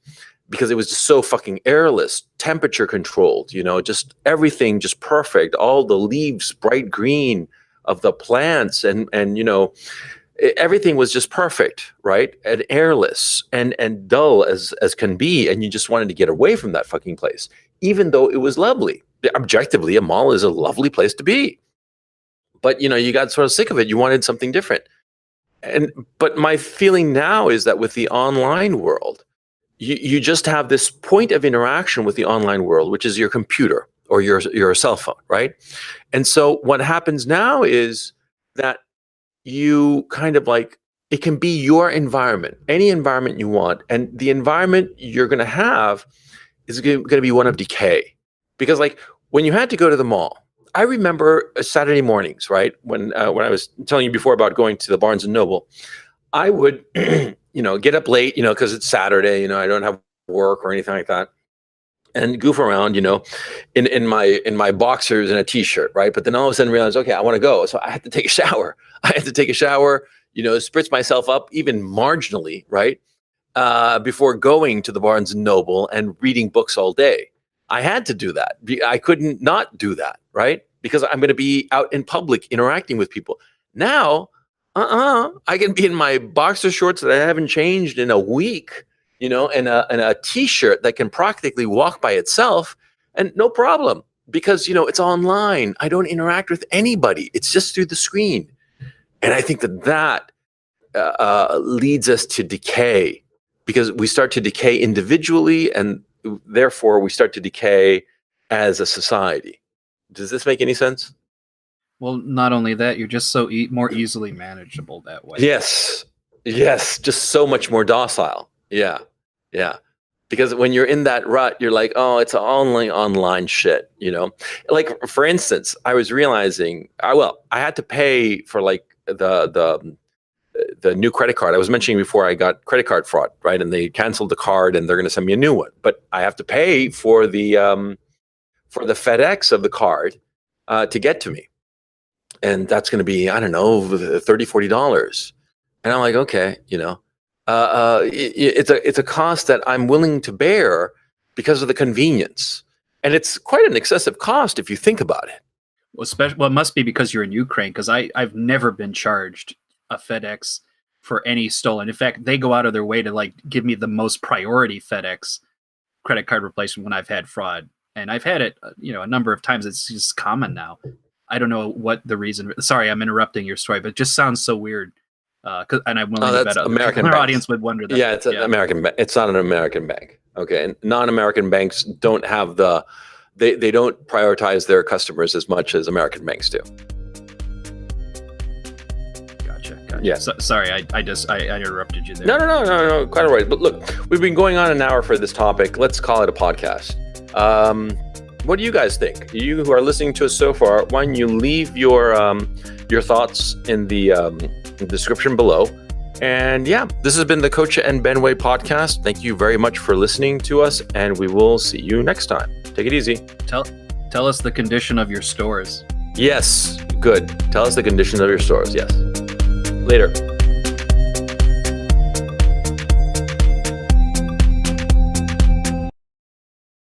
because it was just so fucking airless, temperature controlled, just everything just perfect. All the leaves bright green of the plants, and everything was just perfect, right? And airless and dull as can be, and you just wanted to get away from that fucking place, even though it was lovely. Objectively, a mall is a lovely place to be, but you got sort of sick of it. You wanted something different. But my feeling now is that with the online world, you just have this point of interaction with the online world, which is your computer or your cell phone, right? And so what happens now is that you kind of like, it can be your environment, any environment you want. And the environment you're going to have is going to be one of decay. Because like when you had to go to the mall, I remember Saturday mornings, right? When I was telling you before about going to the Barnes and Noble, I would, get up late, because it's Saturday, I don't have work or anything like that, and goof around, in my boxers and a t-shirt, right? But then all of a sudden realize, okay, I want to go. So I had to take a shower. Spritz myself up even marginally, right? Before going to the Barnes and Noble and reading books all day. I had to do that. I couldn't not do that, right? Because I'm going to be out in public interacting with people. Now, I can be in my boxer shorts that I haven't changed in a week, and a t-shirt that can practically walk by itself, and no problem, because it's online. I don't interact with anybody. It's just through the screen. And I think that leads us to decay, because we start to decay individually, and therefore we start to decay as a society. Does this make any sense? Well, not only that, you're just so more easily manageable that way. Yes, just so much more docile. Yeah. Because when you're in that rut, you're like, oh, it's only online shit, Like, for instance, I was realizing, I had to pay for like the new credit card. I was mentioning before, I got credit card fraud, right? And they canceled the card, and they're going to send me a new one. But I have to pay for the FedEx of the card to get to me. And that's going to be, I don't know, $30, $40. And I'm like, okay, it's a cost that I'm willing to bear because of the convenience. And it's quite an excessive cost if you think about it. Well, it must be because you're in Ukraine, because I've never been charged a FedEx for any stolen. In fact, they go out of their way to like give me the most priority FedEx credit card replacement when I've had fraud. And I've had it, a number of times. It's just common now. I don't know what the reason. Sorry, I'm interrupting your story, but it just sounds so weird. And I'm willing to bet our audience would wonder that. Yeah, it's an American bank. It's not an American bank. Okay, and non-American banks don't have they don't prioritize their customers as much as American banks do. Gotcha. Yeah. Sorry, I interrupted you there. No, quite all right. But look, we've been going on an hour for this topic. Let's call it a podcast. What do you guys think? You who are listening to us so far, why don't you leave your thoughts in the description below. And yeah, this has been the Coach and Benway podcast. Thank you very much for listening to us, and we will see you next time. Take it easy. Tell us the condition of your stores. Yes, good. Tell us the condition of your stores. Yes. Later.